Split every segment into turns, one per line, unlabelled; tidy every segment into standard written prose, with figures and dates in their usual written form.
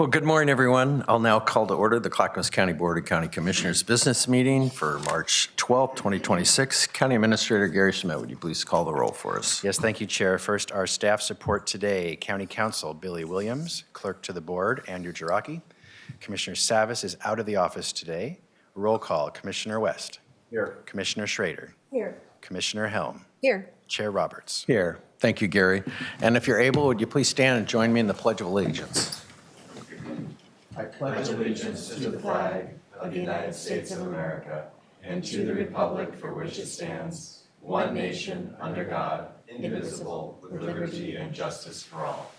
Well, good morning, everyone. I'll now call to order the Clackamas County Board of County Commissioners business meeting for March 12, 2026. County Administrator Gary Schmidt, would you please call the roll for us?
Yes, thank you, Chair. First, our staff support today. County Counsel Billy Williams, Clerk to the Board Andrew Jiraki. Commissioner Savis is out of the office today. Roll call, Commissioner West.
Here.
Commissioner Schrader.
Here.
Commissioner Helm.
Here.
Chair Roberts.
Here. Thank you, Gary. And if you're able, would you please stand and join me in the Pledge of Allegiance?
I pledge allegiance to the flag of the United States of America and to the republic for which it stands, one nation, under God, indivisible, with liberty and justice for all.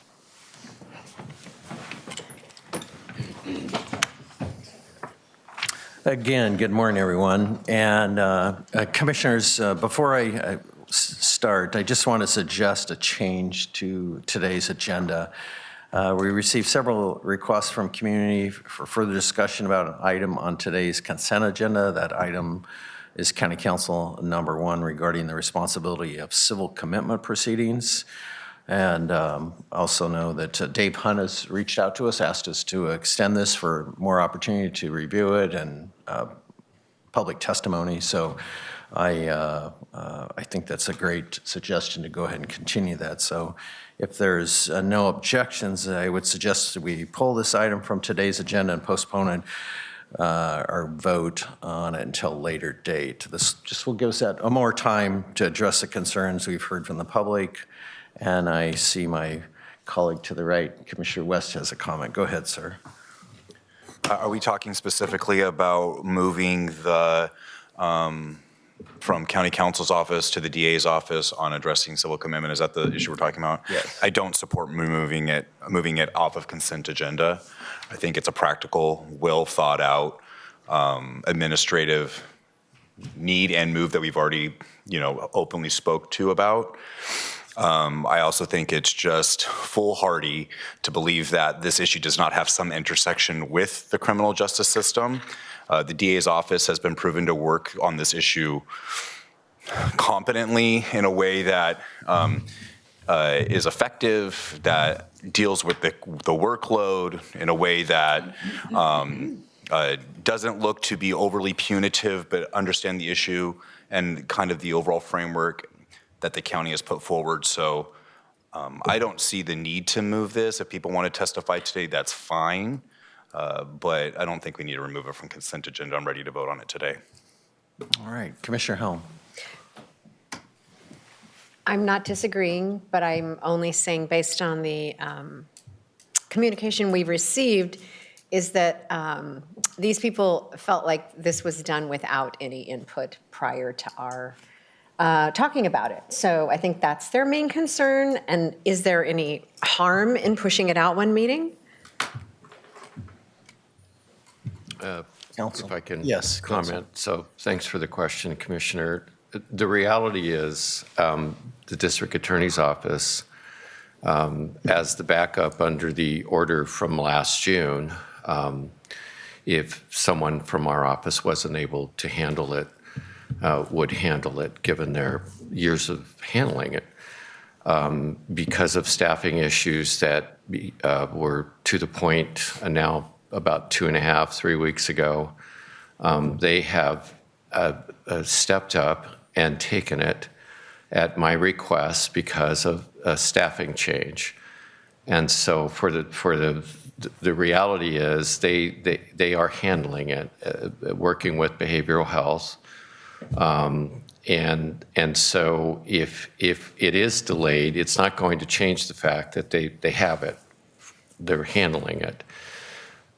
Again, good morning, everyone. And Commissioners, before I start, I just want to suggest a change to today's agenda. We received several requests from community for further discussion about an item on today's consent agenda. That item is County Council number 1 regarding the responsibility of civil commitment proceedings. And also know that Dave Hunt has reached out to us, asked us to extend this for more opportunity to review it and public testimony. So I think that's a great suggestion to go ahead and continue that. So if there's no objections, I would suggest that we pull this item from today's agenda and postpone it or vote on it until a later date. This just will give us a more time to address the concerns we've heard from the public. And I see my colleague to the right, Commissioner West, has a comment. Go ahead, sir.
Are we talking specifically about moving the from County Counsel's office to the DA's office on addressing civil commitment? Is that the issue we're talking about?
Yes.
I don't support moving it off of consent agenda. I think it's a practical, well thought out administrative need and move that we've already, openly spoke to about. I also think it's just foolhardy to believe that this issue does not have some intersection with the criminal justice system. The DA's office has been proven to work on this issue competently in a way that is effective, that deals with the workload in a way that doesn't look to be overly punitive, but understand the issue and kind of the overall framework that the county has put forward. So I don't see the need to move this. If people want to testify today, that's fine. But I don't think we need to remove it from consent agenda. I'm ready to vote on it today.
All right, Commissioner Helm.
I'm not disagreeing, but I'm only saying based on the communication we've received is that these people felt like this was done without any input prior to our talking about it. So I think that's their main concern. And is there any harm in pushing it out one meeting?
Counsel.
If I can
Yes,
comment.
Counsel.
So thanks for the question, Commissioner. The reality is the District Attorney's Office, as the backup under the order from last June, if someone from our office wasn't able to handle it, would handle it given their years of handling it. Because of staffing issues that were to the point now about 2.5, 3 weeks ago, they have stepped up and taken it at my request because of a staffing change. And so for the reality is they are handling it, working with behavioral health. And so if it is delayed, it's not going to change the fact that they have it. They're handling it.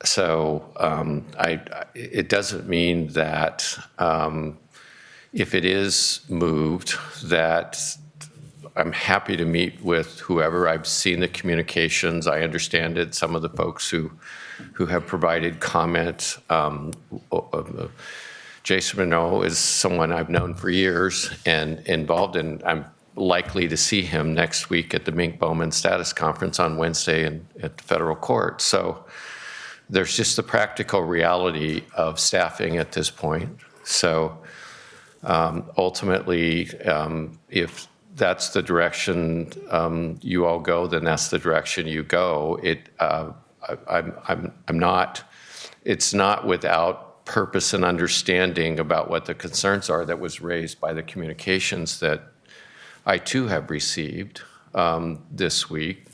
So it doesn't mean that if it is moved, that I'm happy to meet with whoever. I've seen the communications. I understand it. Some of the folks who have provided comment. Jason Monroe is someone I've known for years and involved in. I'm likely to see him next week at the Mink Bowman Status Conference on Wednesday at the federal court. So there's just the practical reality of staffing at this point. So ultimately, if that's the direction you all go, then that's the direction you go. I'm not, it's not without purpose and understanding about what the concerns are that was raised by the communications that I too have received this week.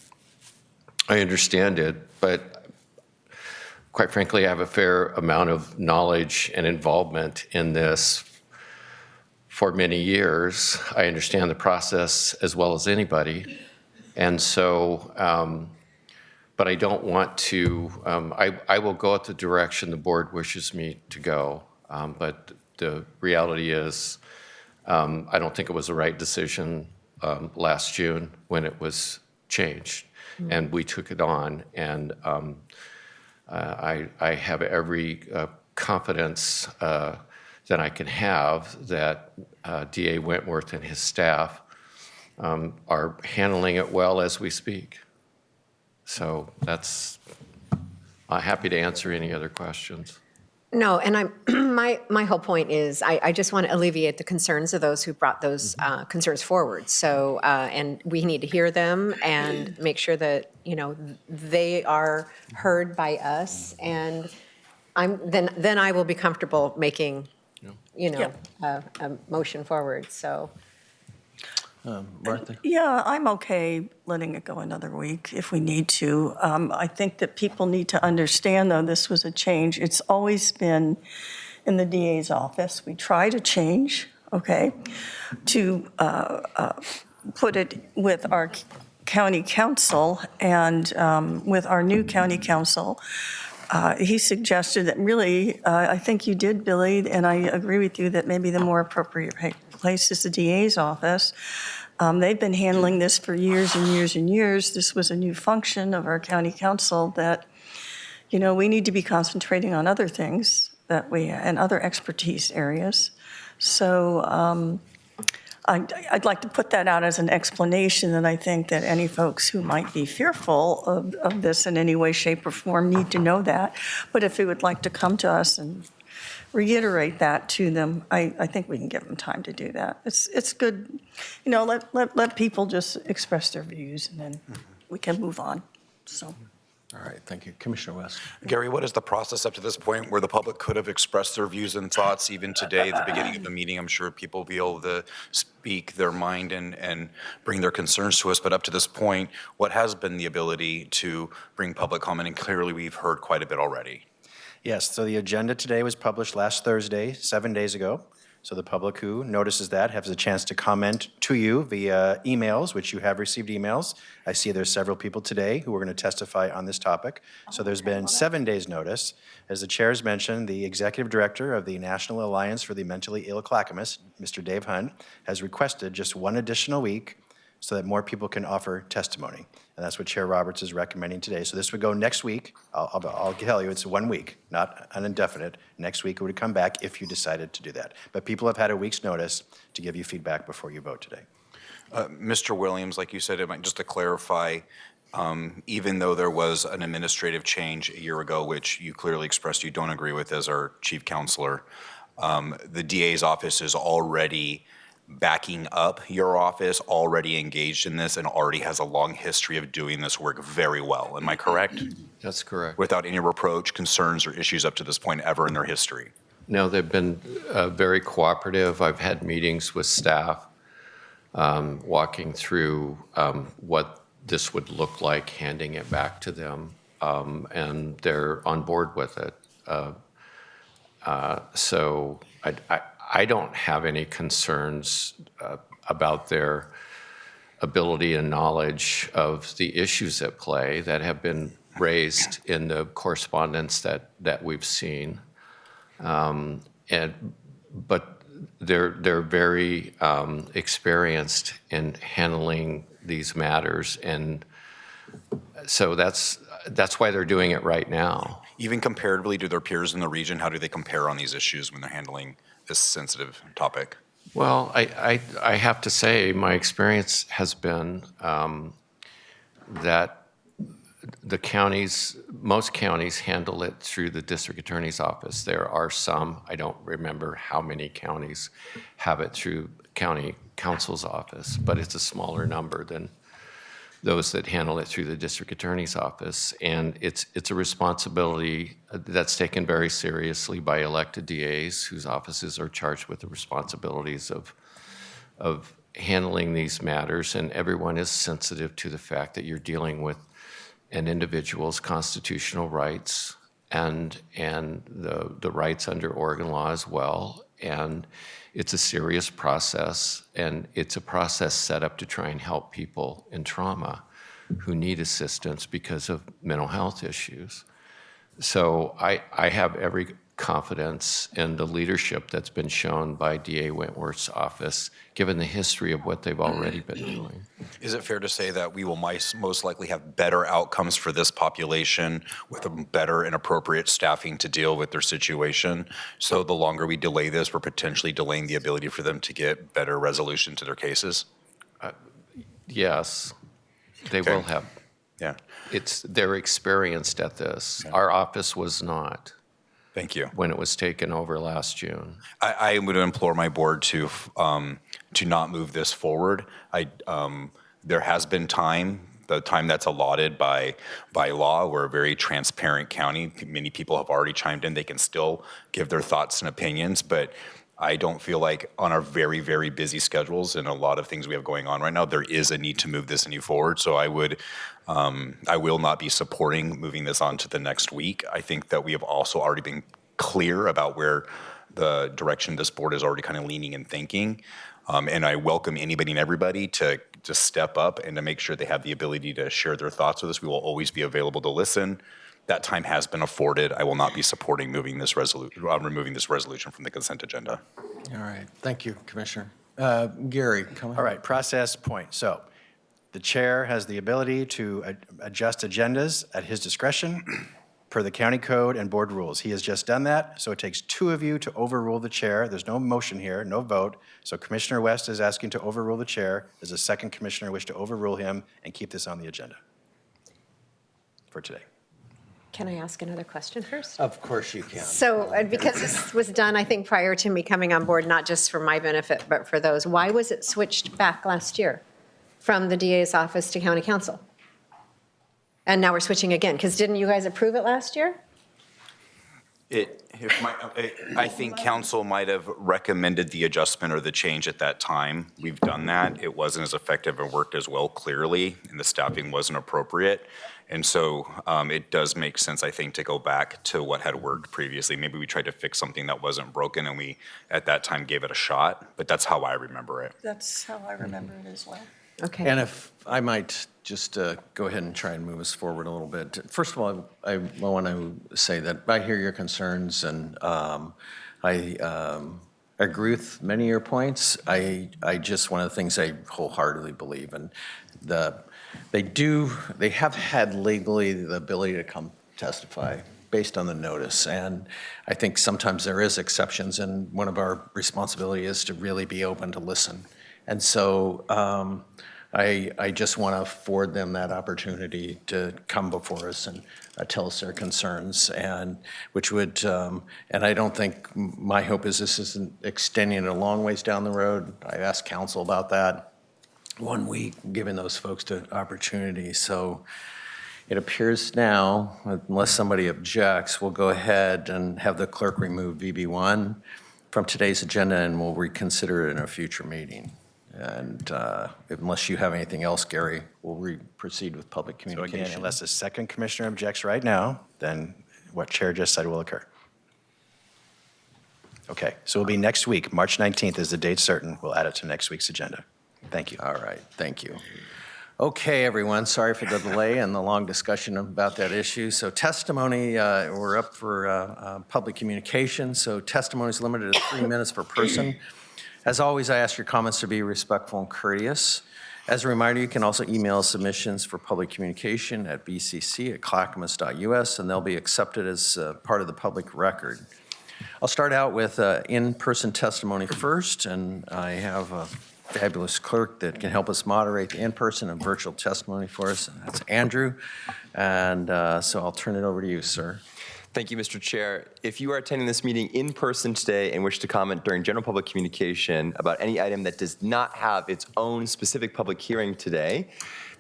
I understand it, but quite frankly, I have a fair amount of knowledge and involvement in this for many years. I understand the process as well as anybody. And so, but I don't want to, I will go at the direction the board wishes me to go. But the reality is, I don't think it was the right decision last June when it was changed. And we took it on. And I have every confidence that I can have that DA Wentworth and his staff are handling it well as we speak. So I'm happy to answer any other questions.
No, and my whole point is I just want to alleviate the concerns of those who brought those concerns forward. So, and we need to hear them and make sure that, they are heard by us. And then I will be comfortable making, a motion forward, so.
Martha?
Yeah, I'm okay letting it go another week if we need to. I think that people need to understand, though, this was a change. It's always been in the DA's office. We try to change, okay, to put it with our county council and with our new county council. He suggested that really, I think you did, Billy, and I agree with you that maybe the more appropriate place is the DA's office. They've been handling this for years and years and years. This was a new function of our county council that, we need to be concentrating on other things and other expertise areas. So I'd like to put that out as an explanation that I think that any folks who might be fearful of this in any way, shape, or form need to know that. But if they would like to come to us and reiterate that to them, I think we can give them time to do that. It's good, let people just express their views, and then we can move on, so.
All right, thank you. Commissioner West.
Gary, what is the process up to this point where the public could have expressed their views and thoughts even today, at the beginning of the meeting? I'm sure people will be able to speak their mind and bring their concerns to us, but up to this point, what has been the ability to bring public comment? And clearly, we've heard quite a bit already.
Yes, so the agenda today was published last Thursday, 7 days ago. So the public who notices that has a chance to comment to you via emails, which you have received emails. I see there's several people today who are going to testify on this topic. So there's been 7 days' notice. As the chair has mentioned, the executive director of the National Alliance for the Mentally Ill Clackamas, Mr. Dave Hunt, has requested just one additional week so that more people can offer testimony. And that's what Chair Roberts is recommending today. So this would go next week. I'll tell you, it's 1 week, not an indefinite. Next week it would come back if you decided to do that. But people have had a week's notice to give you feedback before you vote today.
Mr. Williams, like you said, just to clarify, even though there was an administrative change a year ago, which you clearly expressed you don't agree with as our chief counselor, the DA's office is already backing up your office, already engaged in this, and already has a long history of doing this work very well. Am I correct?
That's correct.
Without any reproach, concerns, or issues up to this point ever in their history?
No, they've been very cooperative. I've had meetings with staff walking through what this would look like, handing it back to them, and they're on board with it. So I don't have any concerns about their ability and knowledge of the issues at play that have been raised in the correspondence that we've seen. But they're very experienced in handling these matters, and so that's why they're doing it right now.
Even comparatively to their peers in the region, how do they compare on these issues when they're handling this sensitive topic?
Well, I have to say my experience has been that most counties handle it through the district attorney's office. There are some, I don't remember how many counties have it through county counsel's office, but it's a smaller number than those that handle it through the district attorney's office. And it's a responsibility that's taken very seriously by elected DAs whose offices are charged with the responsibilities of handling these matters. And everyone is sensitive to the fact that you're dealing with an individual's constitutional rights and the rights under Oregon law as well. And it's a serious process, and it's a process set up to try and help people in trauma who need assistance because of mental health issues. So I have every confidence in the leadership that's been shown by DA Wentworth's office, given the history of what they've already been doing.
Is it fair to say that we will most likely have better outcomes for this population with a better and appropriate staffing to deal with their situation? So the longer we delay this, we're potentially delaying the ability for them to get better resolution to their cases?
Yes, they
Okay.
will have.
Yeah,
They're experienced at this. Our office was not
thank you.
when it was taken over last June.
I would implore my board to not move this forward. There has been time, the time that's allotted by law. We're a very transparent county. Many people have already chimed in. They can still give their thoughts and opinions, but I don't feel like on our very, very busy schedules and a lot of things we have going on right now, there is a need to move this any forward. So I will not be supporting moving this on to the next week. I think that we have also already been clear about where the direction this board is already kind of leaning and thinking. And I welcome anybody and everybody to just step up and to make sure they have the ability to share their thoughts with us. We will always be available to listen. That time has been afforded. I will not be supporting removing this resolution from the consent agenda.
All right, thank you, Commissioner. Gary, come on.
All right, process point. So the chair has the ability to adjust agendas at his discretion per the county code and board rules. He has just done that, so it takes two of you to overrule the chair. There's no motion here, no vote. So Commissioner West is asking to overrule the chair. Does a second commissioner wish to overrule him and keep this on the agenda for today?
Can I ask another question first?
Of course you can.
So, because this was done, I think, prior to me coming on board, not just for my benefit, but for those, why was it switched back last year from the DA's office to county council? And now we're switching again, because didn't you guys approve it last year?
I think council might have recommended the adjustment or the change at that time. We've done that. It wasn't as effective and worked as well, clearly, and the staffing wasn't appropriate. And so it does make sense, I think, to go back to what had worked previously. Maybe we tried to fix something that wasn't broken and we, at that time, gave it a shot. But that's how I remember it.
That's how I remember it as well.
Okay.
And if I might just go ahead and try and move us forward a little bit. First of all, I want to say that I hear your concerns, and I agree with many of your points. I just, one of the things I wholeheartedly believe in, they have had legally the ability to come testify based on the notice. And I think sometimes there is exceptions, and one of our responsibility is to really be open to listen. And so I just want to afford them that opportunity to come before us and tell us their concerns, and which would, and I don't think, my hope is this isn't extending it a long ways down the road. I asked council about that 1 week, giving those folks the opportunity. So it appears now, unless somebody objects, we'll go ahead and have the clerk remove VB1 from today's agenda, and we'll reconsider it in a future meeting. And unless you have anything else, Gary, we'll proceed with public
So
communication.
again, unless a second commissioner objects right now, then what Chair just said will occur. Okay, so it'll be next week. March 19th is the date certain. We'll add it to next week's agenda. Thank you.
All right, thank you. Okay, everyone, sorry for the delay and the long discussion about that issue. So testimony, we're up for public communication. So testimony is limited to 3 minutes per person. As always, I ask your comments to be respectful and courteous. As a reminder, you can also email submissions for public communication at bcc@clackamas.us, and they'll be accepted as part of the public record. I'll start out with in-person testimony first, and I have a fabulous clerk that can help us moderate the in-person and virtual testimony for us. That's Andrew, and so I'll turn it over to you, sir.
Thank you, Mr. Chair. If you are attending this meeting in person today and wish to comment during general public communication about any item that does not have its own specific public hearing today,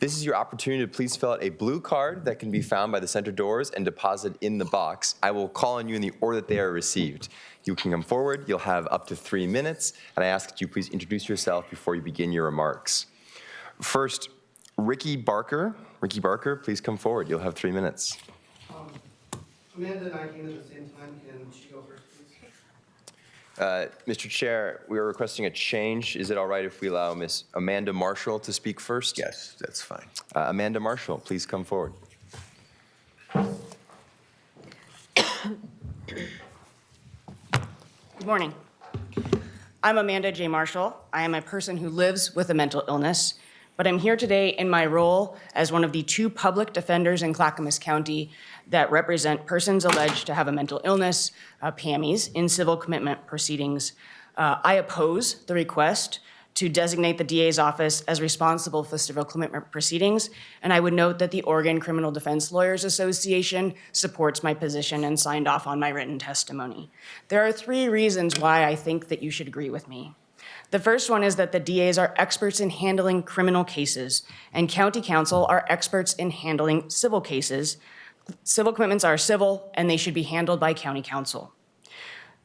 this is your opportunity to please fill out a blue card that can be found by the center doors and deposit in the box. I will call on you in the order that they are received. You can come forward. You'll have up to 3 minutes, and I ask that you please introduce yourself before you begin your remarks. First, Ricky Barker. Ricky Barker, please come forward. You'll have 3 minutes.
Amanda and I came at the same time. Can she go first, please?
Mr. Chair, we are requesting a change. Is it all right if we allow Ms. Amanda Marshall to speak first?
Yes, that's fine.
Amanda Marshall, please come forward.
Good morning. I'm Amanda J. Marshall. I am a person who lives with a mental illness, but I'm here today in my role as one of the 2 public defenders in Clackamas County that represent persons alleged to have a mental illness, PAMIs, in civil commitment proceedings. I oppose the request to designate the DA's office as responsible for civil commitment proceedings, and I would note that the Oregon Criminal Defense Lawyers Association supports my position and signed off on my written testimony. There are 3 reasons why I think that you should agree with me. The first one is that the DAs are experts in handling criminal cases, and county council are experts in handling civil cases. Civil commitments are civil, and they should be handled by county council.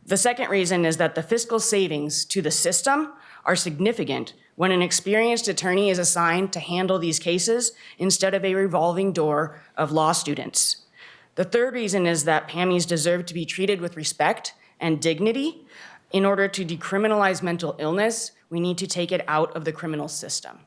The second reason is that the fiscal savings to the system are significant when an experienced attorney is assigned to handle these cases instead of a revolving door of law students. The third reason is that PAMIs deserve to be treated with respect and dignity. In order to decriminalize mental illness, we need to take it out of the criminal system.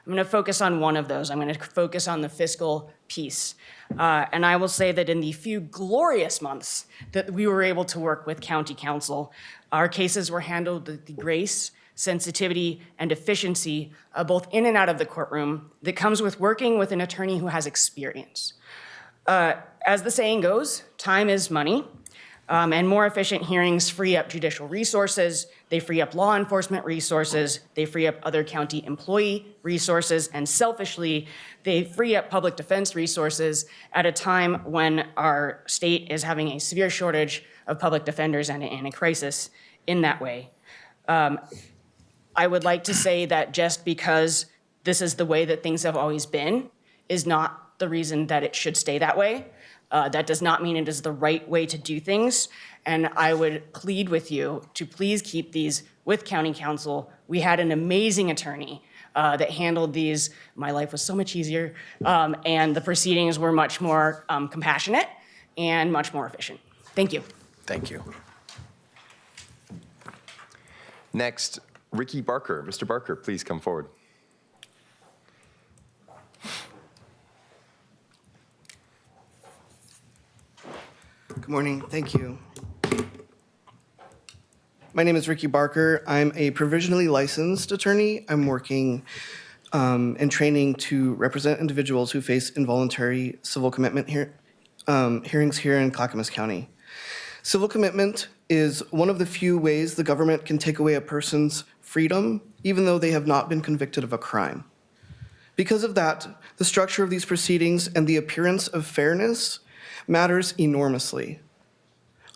I'm going to focus on one of those. I'm going to focus on the fiscal piece. And I will say that in the few glorious months that we were able to work with county council, our cases were handled with the grace, sensitivity, and efficiency, both in and out of the courtroom, that comes with working with an attorney who has experience. As the saying goes, time is money. And more efficient hearings free up judicial resources, they free up law enforcement resources, they free up other county employee resources, and selfishly, they free up public defense resources at a time when our state is having a severe shortage of public defenders and in a crisis in that way. I would like to say that just because this is the way that things have always been is not the reason that it should stay that way. That does not mean it is the right way to do things. And I would plead with you to please keep these with county council. We had an amazing attorney that handled these. My life was so much easier. And the proceedings were much more compassionate and much more efficient. Thank you.
Thank you.
Next, Ricky Barker. Mr. Barker, please come forward.
Good morning. Thank you. My name is Ricky Barker. I'm a provisionally licensed attorney. I'm working and training to represent individuals who face involuntary civil commitment hearings here in Clackamas County. Civil commitment is one of the few ways the government can take away a person's freedom, even though they have not been convicted of a crime. Because of that, the structure of these proceedings and the appearance of fairness matters enormously.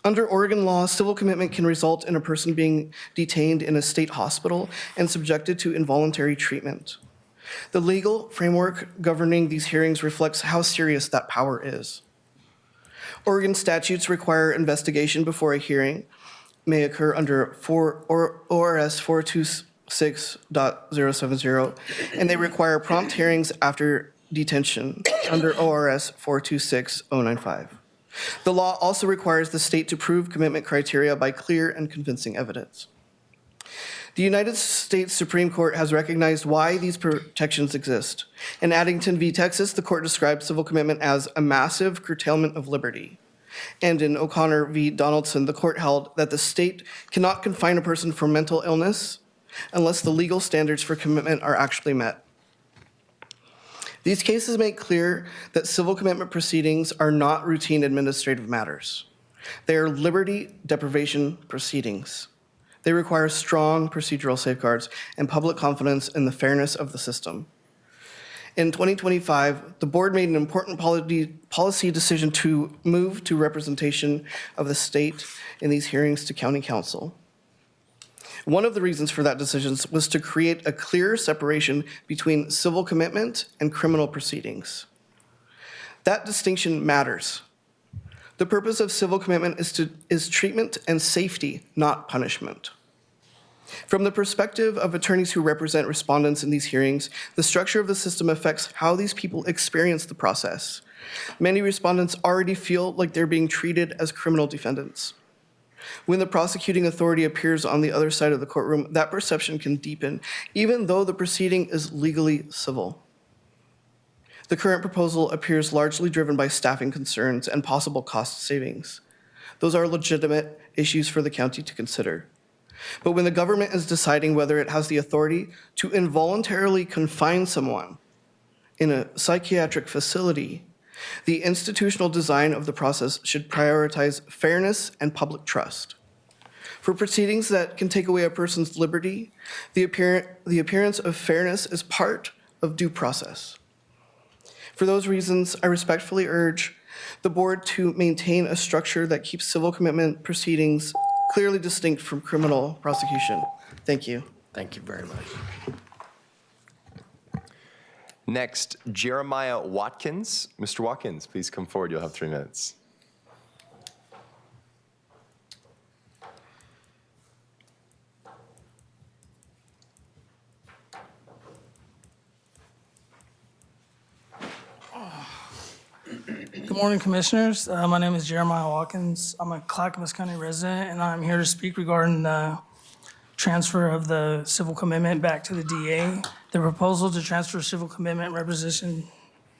Under Oregon law, civil commitment can result in a person being detained in a state hospital and subjected to involuntary treatment. The legal framework governing these hearings reflects how serious that power is. Oregon statutes require investigation before a hearing may occur under ORS 426.070, and they require prompt hearings after detention under ORS 426.095. The law also requires the state to prove commitment criteria by clear and convincing evidence. The United States Supreme Court has recognized why these protections exist. In Addington v. Texas, the court described civil commitment as a massive curtailment of liberty. And in O'Connor v. Donaldson, the court held that the state cannot confine a person for mental illness unless the legal standards for commitment are actually met. These cases make clear that civil commitment proceedings are not routine administrative matters. They are liberty deprivation proceedings. They require strong procedural safeguards and public confidence in the fairness of the system. In 2025, the board made an important policy decision to move to representation of the state in these hearings to county council. One of the reasons for that decision was to create a clear separation between civil commitment and criminal proceedings. That distinction matters. The purpose of civil commitment is treatment and safety, not punishment. From the perspective of attorneys who represent respondents in these hearings, the structure of the system affects how these people experience the process. Many respondents already feel like they're being treated as criminal defendants. When the prosecuting authority appears on the other side of the courtroom, that perception can deepen, even though the proceeding is legally civil. The current proposal appears largely driven by staffing concerns and possible cost savings. Those are legitimate issues for the county to consider. But when the government is deciding whether it has the authority to involuntarily confine someone in a psychiatric facility, the institutional design of the process should prioritize fairness and public trust. For proceedings that can take away a person's liberty, the appearance of fairness is part of due process. For those reasons, I respectfully urge the board to maintain a structure that keeps civil commitment proceedings clearly distinct from criminal prosecution. Thank you.
Thank you very much.
Next, Jeremiah Watkins. Mr. Watkins, please come forward. You'll have 3 minutes.
Good morning, Commissioners. My name is Jeremiah Watkins. I'm a Clackamas County resident, and I'm here to speak regarding the transfer of the civil commitment back to the DA. The proposal to transfer civil commitment representation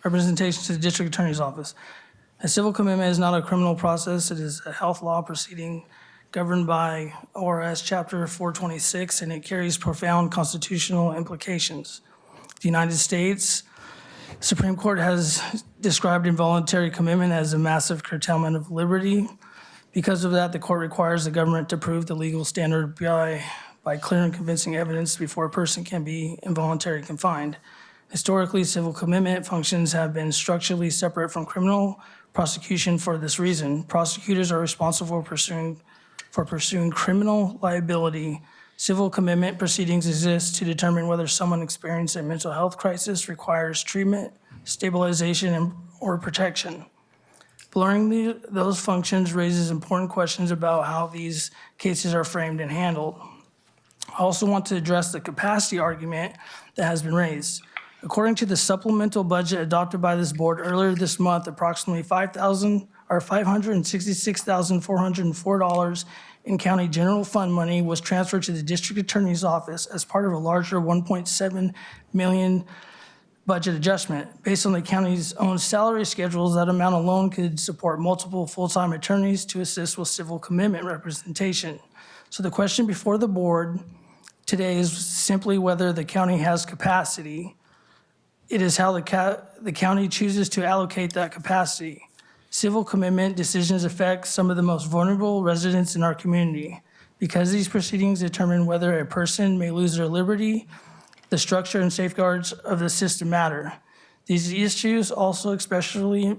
to the District Attorney's Office. A civil commitment is not a criminal process. It is a health law proceeding governed by ORS Chapter 426, and it carries profound constitutional implications. The United States Supreme Court has described involuntary commitment as a massive curtailment of liberty. Because of that, the court requires the government to prove the legal standard by clear and convincing evidence before a person can be involuntarily confined. Historically, civil commitment functions have been structurally separate from criminal prosecution for this reason. Prosecutors are responsible for pursuing criminal liability. Civil commitment proceedings exist to determine whether someone experiencing a mental health crisis requires treatment, stabilization, or protection. Blurring those functions raises important questions about how these cases are framed and handled. I also want to address the capacity argument that has been raised. According to the supplemental budget adopted by this board earlier this month, approximately $566,404 in county general fund money was transferred to the district attorney's office as part of a larger $1.7 million budget adjustment. Based on the county's own salary schedules, that amount alone could support multiple full-time attorneys to assist with civil commitment representation. So the question before the board today is simply whether the county has capacity. It is how the county chooses to allocate that capacity. Civil commitment decisions affect some of the most vulnerable residents in our community. Because these proceedings determine whether a person may lose their liberty, the structure and safeguards of the system matter. These issues is also especially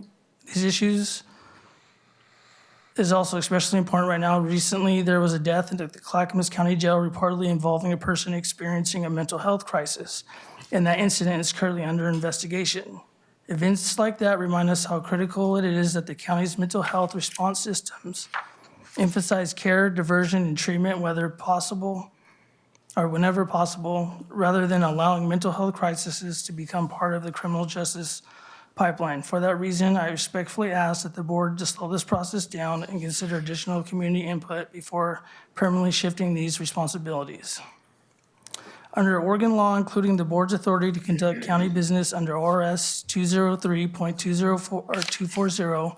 important right now. Recently, there was a death in the Clackamas County Jail reportedly involving a person experiencing a mental health crisis, and that incident is currently under investigation. Events like that remind us how critical it is that the county's mental health response systems emphasize care, diversion, and treatment whenever possible, rather than allowing mental health crises to become part of the criminal justice pipeline. For that reason, I respectfully ask that the board to slow this process down and consider additional community input before permanently shifting these responsibilities. Under Oregon law, including the board's authority to conduct county business under ORS 203.240,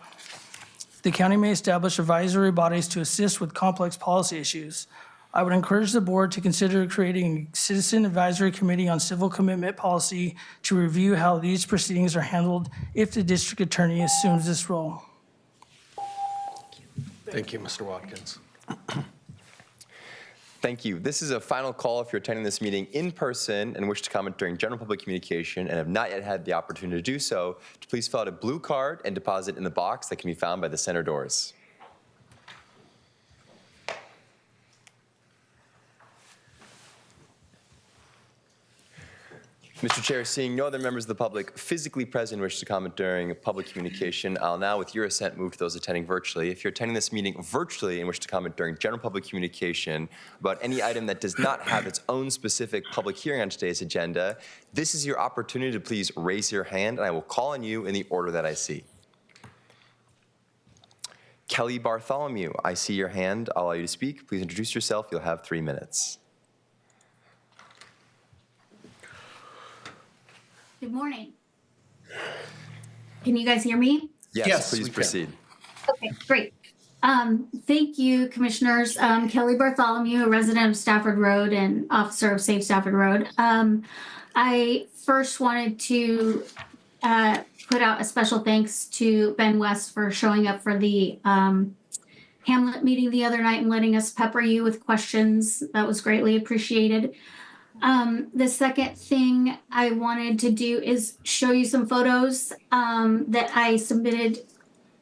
the county may establish advisory bodies to assist with complex policy issues. I would encourage the board to consider creating a citizen advisory committee on civil commitment policy to review how these proceedings are handled if the district attorney assumes this role.
Thank you, Mr. Watkins.
Thank you. This is a final call if you're attending this meeting in person and wish to comment during general public communication and have not yet had the opportunity to do so, to please fill out a blue card and deposit in the box that can be found by the center doors. Mr. Chair, seeing no other members of the public physically present who wish to comment during public communication, I'll now, with your assent, move to those attending virtually. If you're attending this meeting virtually and wish to comment during general public communication about any item that does not have its own specific public hearing on today's agenda, this is your opportunity to please raise your hand, and I will call on you in the order that I see. Kelly Bartholomew, I see your hand. I'll allow you to speak. Please introduce yourself. You'll have 3 minutes.
Good morning. Can you guys hear me?
Yes,
we
please
can.
proceed.
Okay, great. Thank you, Commissioners. Kelly Bartholomew, a resident of Stafford Road and officer of Safe Stafford Road. I first wanted to put out a special thanks to Ben West for showing up for the Hamlet meeting the other night and letting us pepper you with questions. That was greatly appreciated. The second thing I wanted to do is show you some photos that I submitted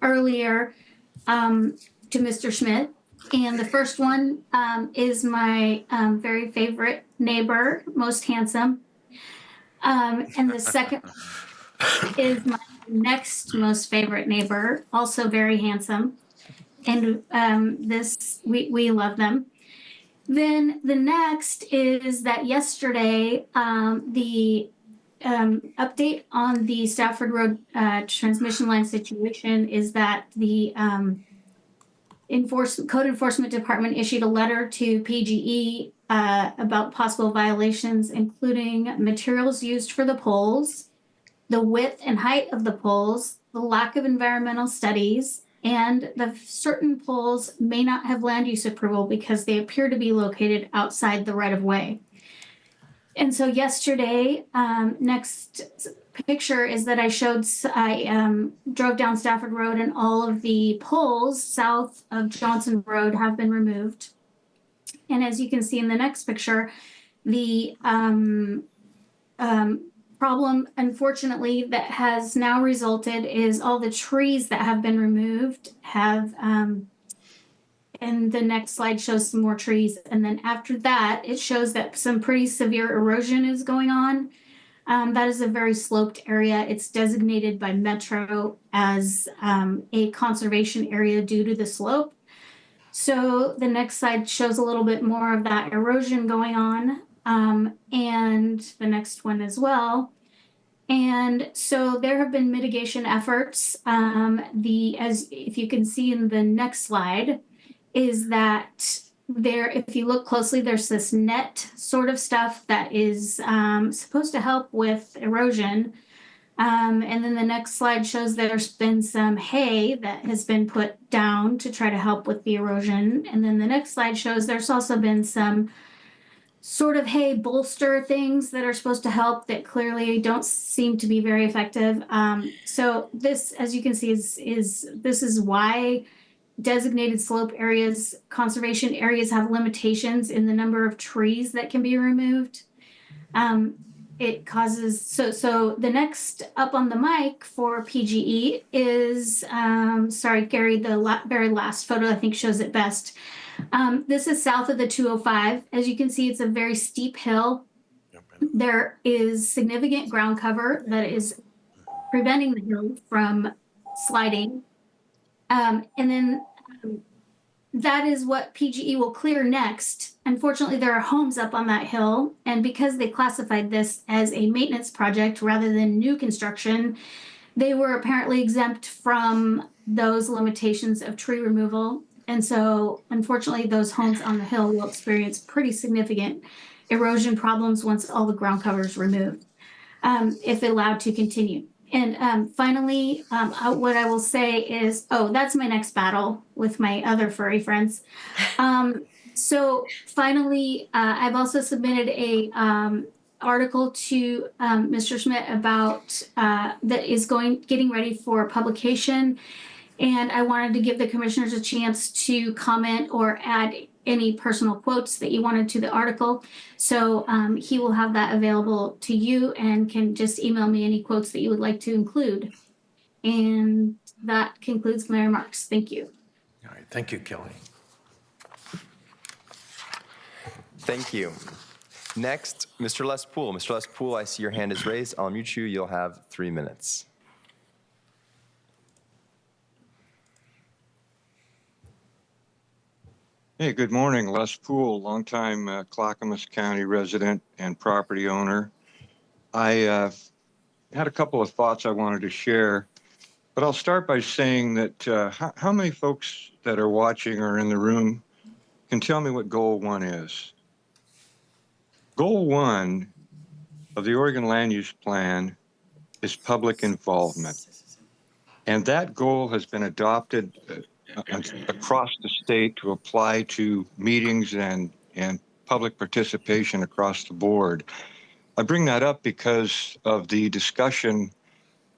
earlier to Mr. Schmidt. And the first one is my very favorite neighbor, most handsome. And the second is my next most favorite neighbor, also very handsome. And we love them. Then the next is that yesterday, the update on the Stafford Road transmission line situation is that the Code Enforcement Department issued a letter to PGE about possible violations, including materials used for the poles, the width and height of the poles, the lack of environmental studies, and the certain poles may not have land use approval because they appear to be located outside the right of way. And so yesterday, next picture is that I drove down Stafford Road and all of the poles south of Johnson Road have been removed. And as you can see in the next picture, the problem, unfortunately, that has now resulted is all the trees that have been removed have, and the next slide shows some more trees. And then after that, it shows that some pretty severe erosion is going on. That is a very sloped area. It's designated by Metro as a conservation area due to the slope. So the next slide shows a little bit more of that erosion going on. And the next one as well. And so there have been mitigation efforts. As if you can see in the next slide, is that there, if you look closely, there's this net sort of stuff that is supposed to help with erosion. And then the next slide shows there's been some hay that has been put down to try to help with the erosion. And then the next slide shows there's also been some sort of hay bolster things that are supposed to help that clearly don't seem to be very effective. So this, as you can see, this is why designated slope areas, conservation areas have limitations in the number of trees that can be removed. It causes, so the next up on the mic for PGE is, sorry, Gary, the very last photo I think shows it best. This is south of the 205. As you can see, it's a very steep hill. There is significant ground cover that is preventing the hill from sliding. And then that is what PGE will clear next. Unfortunately, there are homes up on that hill. And because they classified this as a maintenance project rather than new construction, they were apparently exempt from those limitations of tree removal. And so, unfortunately, those homes on the hill will experience pretty significant erosion problems once all the ground cover is removed, if allowed to continue. And finally, what I will say is, that's my next battle with my other furry friends. So finally, I've also submitted a article to Mr. Schmidt about that is getting ready for publication. And I wanted to give the commissioners a chance to comment or add any personal quotes that you wanted to the article. So he will have that available to you and can just email me any quotes that you would like to include. And that concludes my remarks. Thank you.
All right, thank you, Kelly.
Thank you. Next, Mr. Les Poole. Mr. Les Poole, I see your hand is raised. I'll mute you. You'll have 3 minutes.
Hey, good morning. Les Poole, longtime Clackamas County resident and property owner. I had a couple of thoughts I wanted to share, but I'll start by saying that how many folks that are watching or in the room can tell me what Goal 1 is? Goal 1 of the Oregon Land Use Plan is public involvement. And that goal has been adopted across the state to apply to meetings and public participation across the board. I bring that up because of the discussion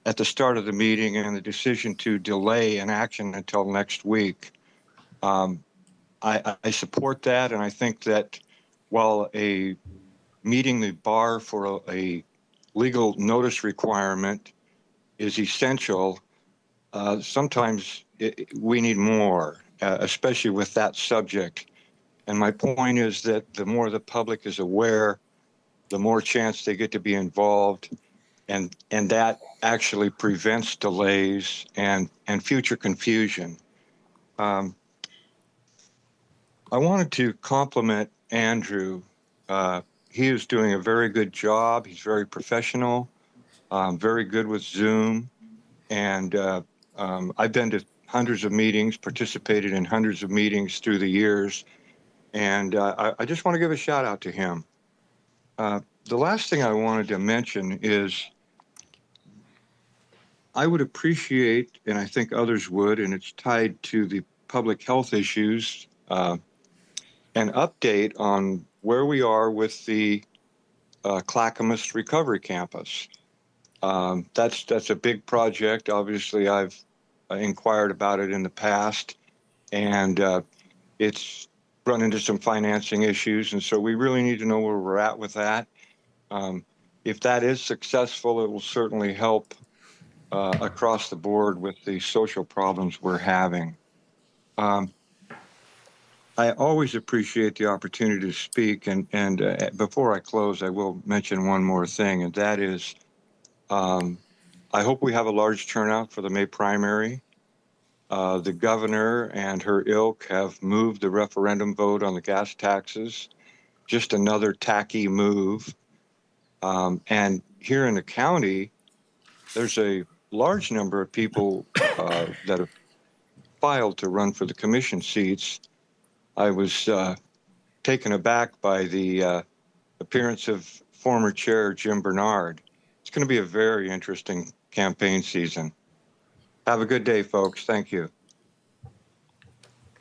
at the start of the meeting and the decision to delay an action until next week. I support that, and I think that while meeting the bar for a legal notice requirement is essential, sometimes we need more, especially with that subject. And my point is that the more the public is aware, the more chance they get to be involved, and that actually prevents delays and future confusion. I wanted to compliment Andrew. He is doing a very good job. He's very professional, very good with Zoom. And I've been to hundreds of meetings, participated in hundreds of meetings through the years. And I just want to give a shout out to him. The last thing I wanted to mention is I would appreciate, and I think others would, and it's tied to the public health issues, an update on where we are with the Clackamas Recovery Campus. That's a big project. Obviously, I've inquired about it in the past, and it's run into some financing issues, and so we really need to know where we're at with that. If that is successful, it will certainly help across the board with the social problems we're having. I always appreciate the opportunity to speak, and before I close, I will mention one more thing, and that is I hope we have a large turnout for the May primary. The governor and her ilk have moved the referendum vote on the gas taxes, just another tacky move. And here in the county, there's a large number of people that have filed to run for the commission seats. I was taken aback by the appearance of former chair Jim Bernard. It's going to be a very interesting campaign season. Have a good day, folks. Thank you.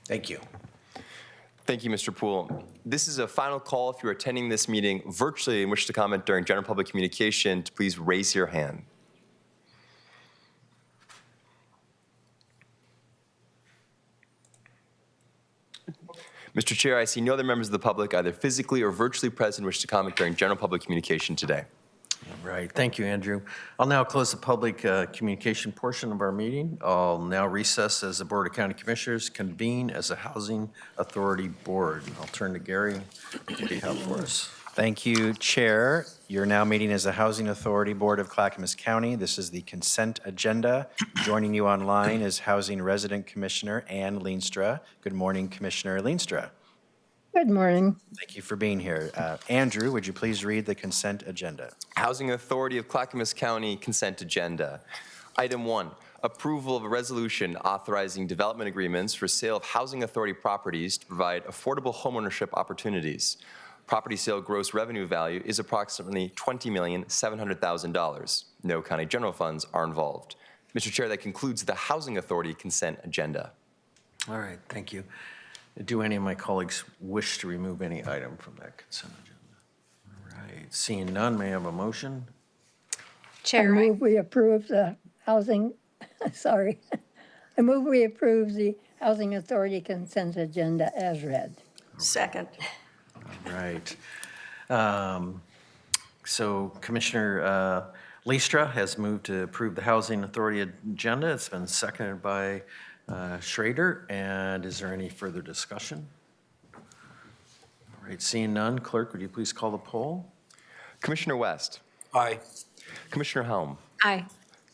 Thank you.
Thank you, Mr. Poole. This is a final call. If you're attending this meeting virtually and wish to comment during general public communication, to please raise your hand. Mr. Chair, I see no other members of the public, either physically or virtually present, wish to comment during general public communication today.
All right, thank you, Andrew. I'll now close the public communication portion of our meeting. I'll now recess as the Board of County Commissioners, convene as a Housing Authority Board. I'll turn to Gary. What do you have for us?
Thank you, Chair. You're now meeting as the Housing Authority Board of Clackamas County. This is the consent agenda. Joining you online is Housing Resident Commissioner Ann Leenstra. Good morning, Commissioner Leenstra.
Good morning.
Thank you for being here. Andrew, would you please read the consent agenda?
Housing Authority of Clackamas County consent agenda. Item 1, approval of a resolution authorizing development agreements for sale of Housing Authority properties to provide affordable homeownership opportunities. Property sale gross revenue value is approximately $20,700,000. No county general funds are involved. Mr. Chair, that concludes the Housing Authority consent agenda.
All right, thank you. Do any of my colleagues wish to remove any item from that consent agenda? All right, seeing none, may I have a motion?
I
Chair,
move we approve the housing, sorry. I move we approve the Housing Authority consent agenda as read.
Second.
Right. So Commissioner Leestra has moved to approve the Housing Authority agenda. It's been seconded by Schrader. And is there any further discussion? All right, seeing none, clerk, would you please call the poll?
Commissioner West.
Aye.
Commissioner Helm.
Aye.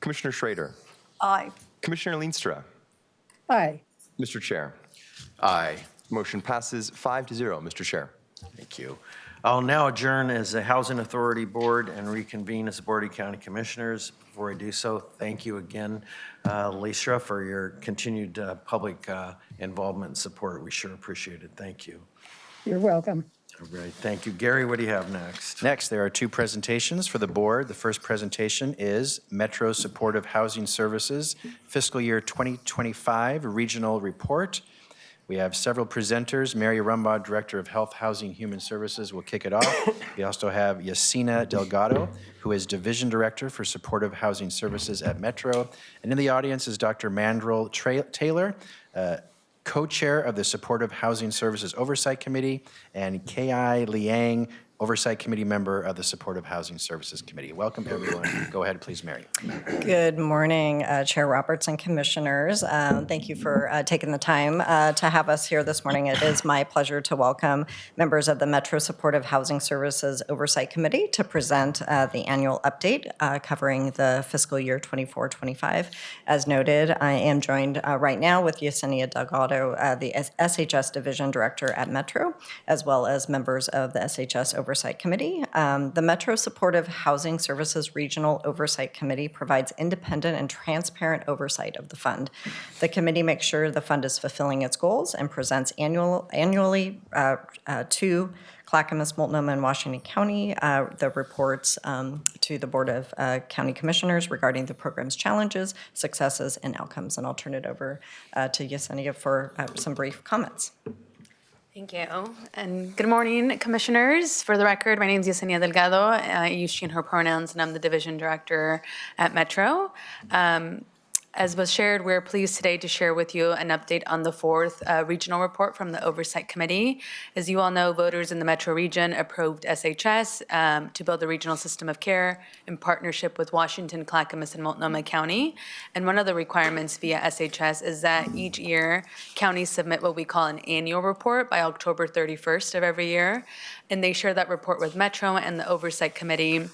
Commissioner Schrader.
Aye.
Commissioner Leenstra.
Aye.
Mr. Chair.
Aye.
Motion passes 5-0, Mr. Chair.
Thank you. I'll now adjourn as the Housing Authority Board and reconvene as the Board of County Commissioners. Before I do so, thank you again, Leestra, for your continued public involvement and support. We sure appreciate it. Thank you.
You're welcome.
All right, thank you. Gary, what do you have next?
Next, there are two presentations for the board. The first presentation is Metro Supportive Housing Services Fiscal Year 2025 Regional Report. We have several presenters. Mary Rumbaugh, Director of Health, Housing, Human Services, will kick it off. We also have Yesenia Delgado, who is Division Director for Supportive Housing Services at Metro. And in the audience is Dr. Mandrel Taylor, co-chair of the Supportive Housing Services Oversight Committee, and K.I. Liang, Oversight Committee member of the Supportive Housing Services Committee. Welcome, everyone. Go ahead, please, Mary.
Good morning, Chair Roberts and Commissioners. Thank you for taking the time to have us here this morning. It is my pleasure to welcome members of the Metro Supportive Housing Services Oversight Committee to present the annual update covering the fiscal year 24-25. As noted, I am joined right now with Yesenia Delgado, the SHS Division Director at Metro, as well as members of the SHS Oversight Committee. The Metro Supportive Housing Services Regional Oversight Committee provides independent and transparent oversight of the fund. The committee makes sure the fund is fulfilling its goals and presents annually to Clackamas, Multnomah, and Washington County the reports to the Board of County Commissioners regarding the program's challenges, successes, and outcomes. And I'll turn it over to Yesenia for some brief comments.
Thank you. And good morning, Commissioners. For the record, my name is Yesenia Delgado. I use she and her pronouns, and I'm the Division Director at Metro. As was shared, we're pleased today to share with you an update on the fourth regional report from the Oversight Committee. As you all know, voters in the Metro region approved SHS to build a regional system of care in partnership with Washington, Clackamas, and Multnomah County. And one of the requirements via SHS is that each year, counties submit what we call an annual report by October 31st of every year. And they share that report with Metro and the Oversight Committee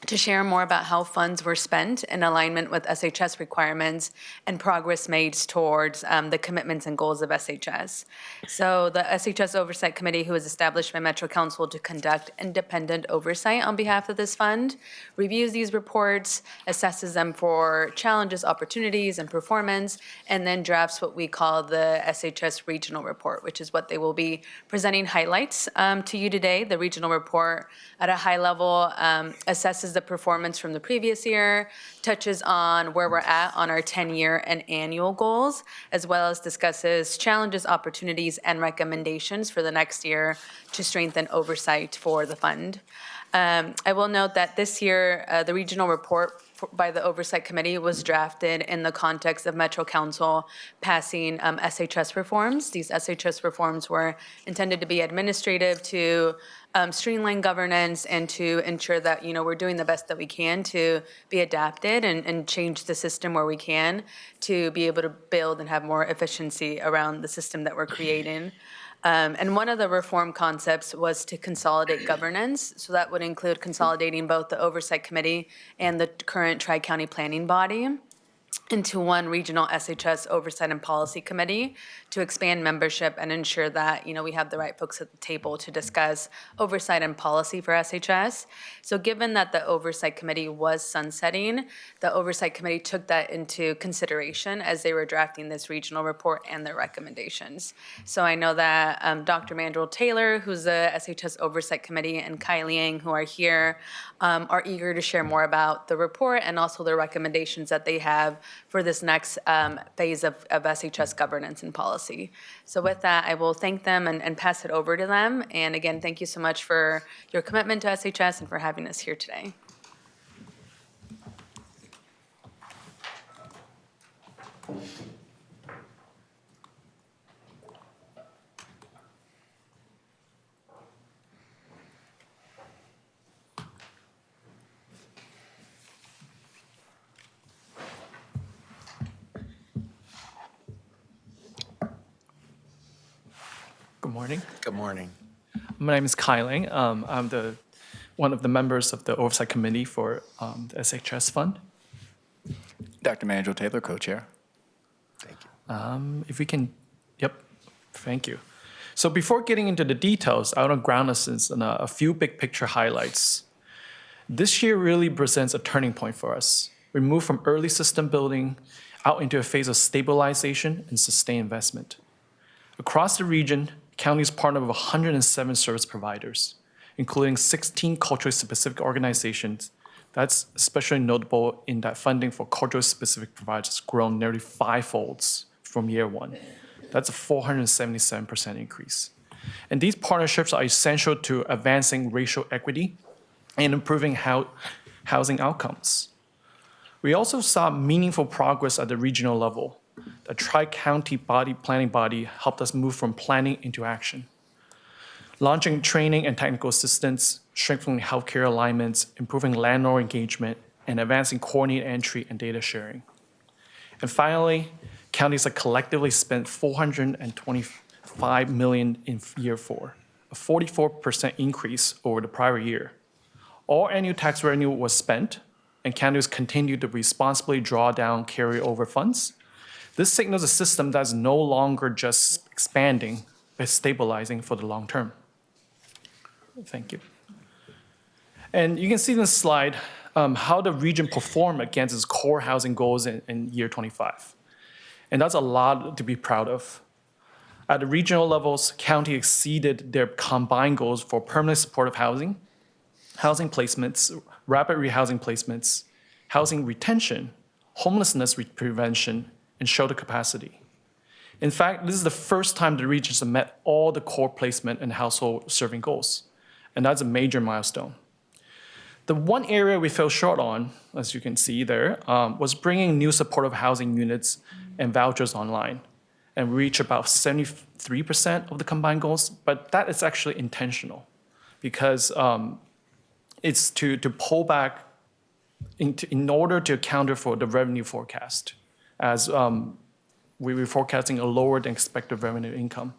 to share more about how funds were spent in alignment with SHS requirements and progress made towards the commitments and goals of SHS. So the SHS Oversight Committee, who was established by Metro Council to conduct independent oversight on behalf of this fund, reviews these reports, assesses them for challenges, opportunities, and performance, and then drafts what we call the SHS Regional Report, which is what they will be presenting highlights to you today. The regional report at a high level assesses the performance from the previous year, touches on where we're at on our 10-year and annual goals, as well as discusses challenges, opportunities, and recommendations for the next year to strengthen oversight for the fund. I will note that this year, the regional report by the Oversight Committee was drafted in the context of Metro Council passing SHS reforms. These SHS reforms were intended to be administrative, to streamline governance, and to ensure that we're doing the best that we can to be adapted and change the system where we can to be able to build and have more efficiency around the system that we're creating. And one of the reform concepts was to consolidate governance. So that would include consolidating both the Oversight Committee and the current Tri-County Planning Body into one regional SHS Oversight and Policy Committee to expand membership and ensure that we have the right folks at the table to discuss oversight and policy for SHS. So given that the Oversight Committee was sunsetting, the Oversight Committee took that into consideration as they were drafting this regional report and their recommendations. So I know that Dr. Mandrel Taylor, who's the SHS Oversight Committee, and Kai Liang, who are here, are eager to share more about the report and also the recommendations that they have for this next phase of SHS governance and policy. So with that, I will thank them and pass it over to them. And again, thank you so much for your commitment to SHS and for having us here today.
morning.
Good morning.
My name is Kai Ling. I'm one of the members of the Oversight Committee for the SHS Fund.
Dr. Manuel Taylor, co-chair.
Thank you.
If we can, yep, thank you. So before getting into the details, I want to ground us in a few big picture highlights. This year really presents a turning point for us. We moved from early system building out into a phase of stabilization and sustained investment. Across the region, counties partner with 107 service providers, including 16 culturally specific organizations. That's especially notable in that funding for culturally specific providers has grown nearly fivefolds from year one. That's a 477% increase. And these partnerships are essential to advancing racial equity and improving housing outcomes. We also saw meaningful progress at the regional level. The Tri-County Planning Body helped us move from planning into action. Launching training and technical assistance, strengthening healthcare alignments, improving landlord engagement, and advancing coordinated entry and data sharing. And finally, counties have collectively spent $425 million in year 4, a 44% increase over the prior year. All annual tax revenue was spent, and counties continue to responsibly draw down carryover funds. This signals a system that's no longer just expanding, but stabilizing for the long term. Thank you. And you can see in this slide how the region performed against its core housing goals in year 25. And that's a lot to be proud of. At the regional levels, county exceeded their combined goals for permanent supportive housing, housing placements, rapid rehousing placements, housing retention, homelessness prevention, and shelter capacity. In fact, this is the first time the regions have met all the core placement and household serving goals, and that's a major milestone. The one area we fell short on, as you can see there, was bringing new supportive housing units and vouchers online, and reach about 73% of the combined goals, but that is actually intentional, because it's to pull back in order to account for the revenue forecast, as we were forecasting a lower than expected revenue income.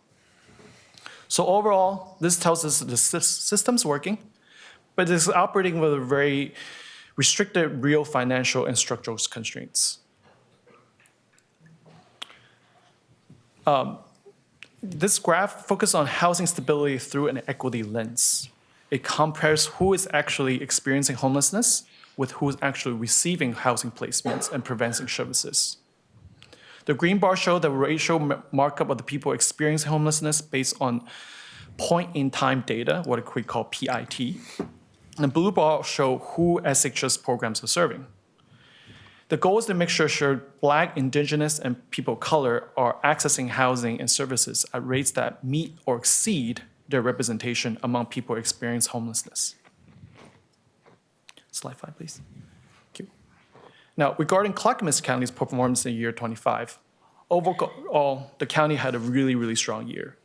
So overall, this tells us the system's working, but it's operating with a very restricted real financial and structural constraints. This graph focuses on housing stability through an equity lens. It compares who is actually experiencing homelessness with who is actually receiving housing placements and preventing services. The green bar show the racial markup of the people experiencing homelessness based on point-in-time data, what we call PIT. And the blue bar show who SHS programs are serving. The goal is to make sure Black, Indigenous, and people of color are accessing housing and services at rates that meet or exceed their representation among people experiencing homelessness. Slide 5, please. Thank you. Now, regarding Clackamas County's performance in year 25, overall, the county had a really, really strong year.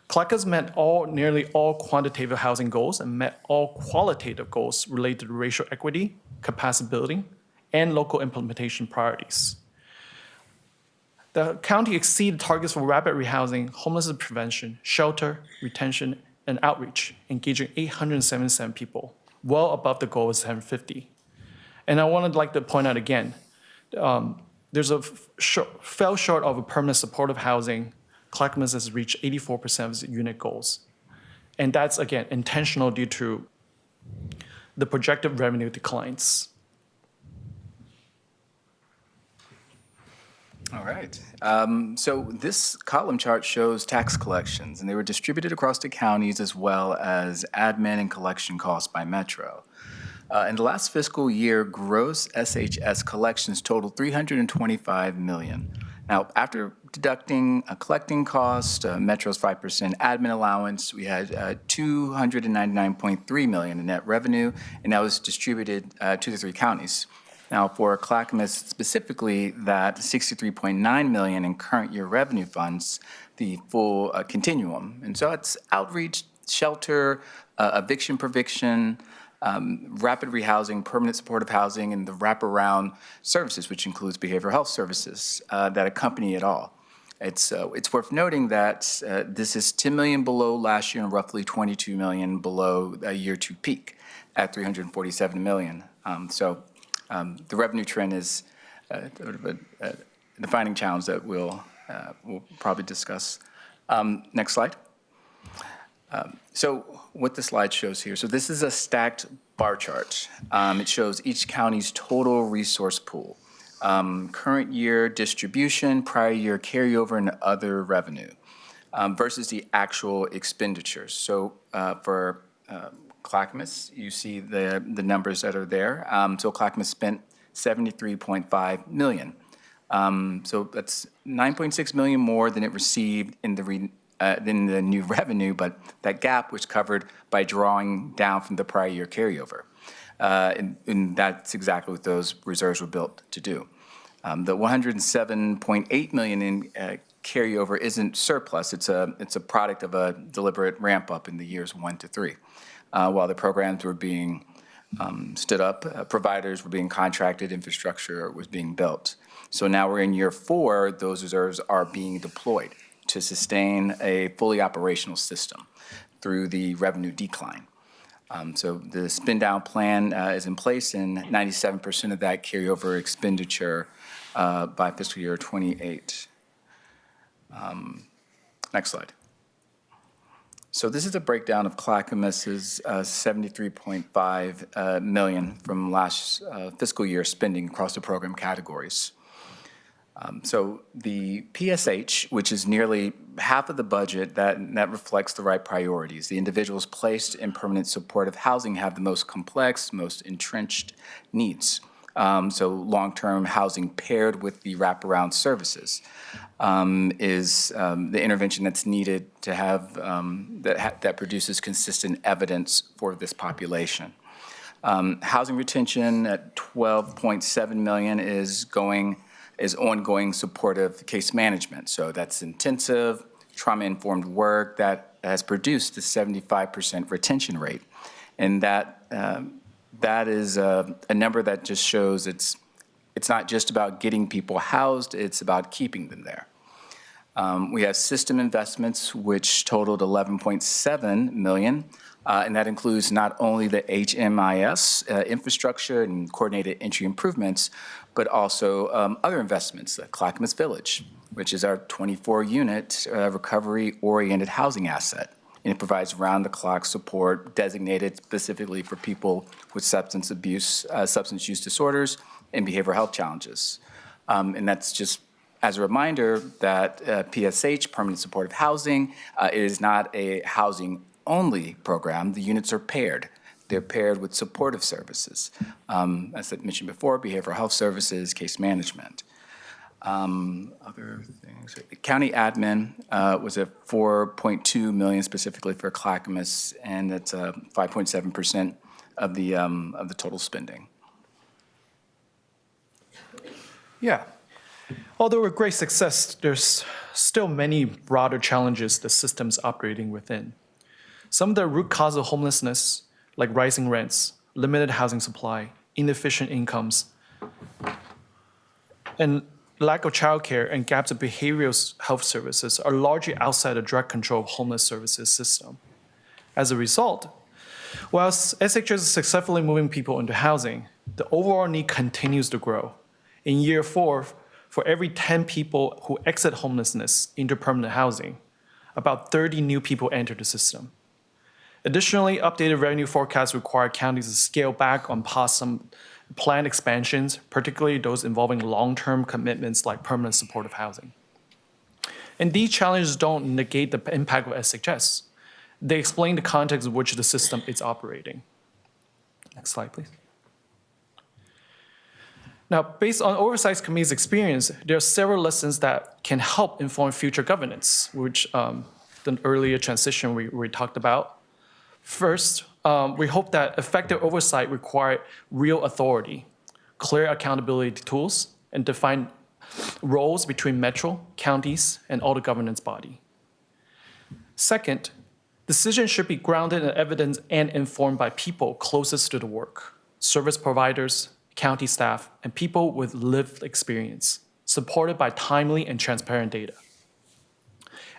Clackamas met nearly all quantitative housing goals and met all qualitative goals related to racial equity, capacity building, and local implementation priorities. The county exceeded targets for rapid rehousing, homelessness prevention, shelter, retention, and outreach, engaging 877 people, well above the goal of 750. And I wanted to point out again, there's fell short of a permanent supportive housing. Clackamas has reached 84% of its unit goals. And that's, again, intentional due to the projected revenue declines.
All right. So this column chart shows tax collections, and they were distributed across the counties as well as admin and collection costs by Metro. In the last fiscal year, gross SHS collections totaled $325 million. Now, after deducting collecting cost, Metro's 5% admin allowance, we had $299.3 million in net revenue, and that was distributed to the 3 counties. Now, for Clackamas specifically, that $63.9 million in current year revenue funds the full continuum. And so it's outreach, shelter, eviction prevention, rapid rehousing, permanent supportive housing, and the wraparound services, which includes behavioral health services that accompany it all. It's worth noting that this is 10 million below last year and roughly 22 million below a year two peak at 347 million. The revenue trend is sort of a defining challenge that we'll probably discuss. Next slide. So what the slide shows here, so this is a stacked bar chart. It shows each county's total resource pool, current year distribution, prior year carryover, and other revenue versus the actual expenditures. So for Clackamas, you see the numbers that are there. So Clackamas spent $73.5 million. So that's 9.6 million more than it received in the new revenue, but that gap was covered by drawing down from the prior year carryover. And that's exactly what those reserves were built to do. The 107.8 million in carryover isn't surplus. It's a product of a deliberate ramp up in the years 1 to 3. While the programs were being stood up, providers were being contracted, infrastructure was being built. So now we're in year 4, those reserves are being deployed to sustain a fully operational system through the revenue decline. So the spin down plan is in place, and 97% of that carryover expenditure by fiscal year 28. Next slide. So this is a breakdown of Clackamas's $73.5 million from last fiscal year spending across the program categories. So the PSH, which is nearly half of the budget, that reflects the right priorities. The individuals placed in permanent supportive housing have the most complex, most entrenched needs. So long-term housing paired with the wraparound services is the intervention that's needed to have that produces consistent evidence for this population. Housing retention at $12.7 million is ongoing supportive case management. So that's intensive, trauma-informed work that has produced a 75% retention rate. And that is a number that just shows it's not just about getting people housed, it's about keeping them there. We have system investments, which totaled $11.7 million, and that includes not only the HMIS infrastructure and coordinated entry improvements, but also other investments, like Clackamas Village, which is our 24-unit recovery-oriented housing asset. And it provides round-the-clock support designated specifically for people with substance use disorders, and behavioral health challenges. And that's just as a reminder that PSH, Permanent Supportive Housing, is not a housing-only program. The units are paired. They're paired with supportive services. As I mentioned before, behavioral health services, case management. Other things. County admin was at $4.2 million specifically for Clackamas, and that's 5.7% of the total spending.
Yeah. Although a great success, there's still many broader challenges the system's operating within. Some of the root cause of homelessness, like rising rents, limited housing supply, inefficient incomes, and lack of childcare and gaps of behavioral health services are largely outside the direct control of homeless services system. As a result, whilst SHS is successfully moving people into housing, the overall need continues to grow. In year 4, for every 10 people who exit homelessness into permanent housing, about 30 new people enter the system. Additionally, updated revenue forecasts require counties to scale back on some planned expansions, particularly those involving long-term commitments like permanent supportive housing. And these challenges don't negate the impact of SHS. They explain the context in which the system is operating. Next slide, please. Now, based on Oversight Committee's experience, there are several lessons that can help inform future governance, which the earlier transition we talked about. First, we hope that effective oversight requires real authority, clear accountability tools, and defined roles between Metro, counties, and all the governance body. Second, decisions should be grounded in evidence and informed by people closest to the work, service providers, county staff, and people with lived experience, supported by timely and transparent data.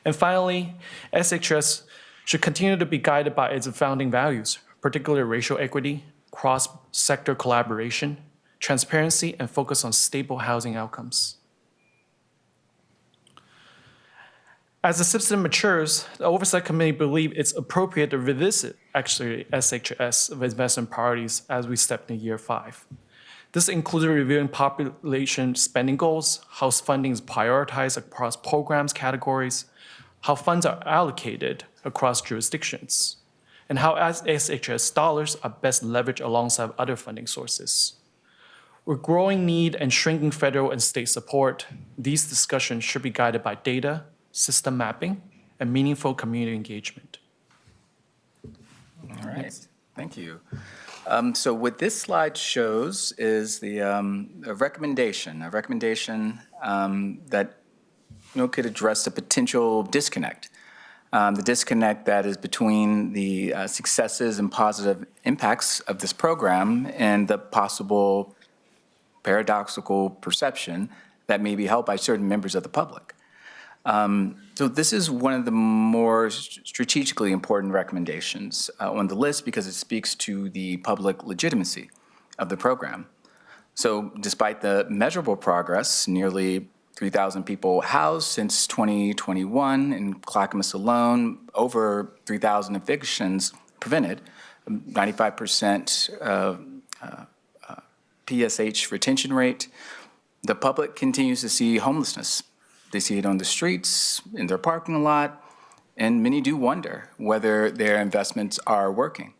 And finally, SHS should continue to be guided by its founding values, particularly racial equity, cross-sector collaboration, transparency, and focus on stable housing outcomes. As the system matures, the Oversight Committee believes it's appropriate to revisit actually SHS investment priorities as we step into year 5. This included reviewing population spending goals, how funding is prioritized across programs categories, how funds are allocated across jurisdictions, and how SHS dollars are best leveraged alongside other funding sources. With growing need and shrinking federal and state support, these discussions should be guided by data, system mapping, and meaningful community engagement.
All right, thank you. So what this slide shows is a recommendation that could address the potential disconnect. The disconnect that is between the successes and positive impacts of this program and the possible paradoxical perception that may be held by certain members of the public. So this is one of the more strategically important recommendations on the list because it speaks to the public legitimacy of the program. So despite the measurable progress, nearly 3,000 people housed since 2021 in Clackamas alone, over 3,000 evictions prevented, 95% PSH retention rate, the public continues to see homelessness. They see it on the streets, in their parking lot, and many do wonder whether their investments are working.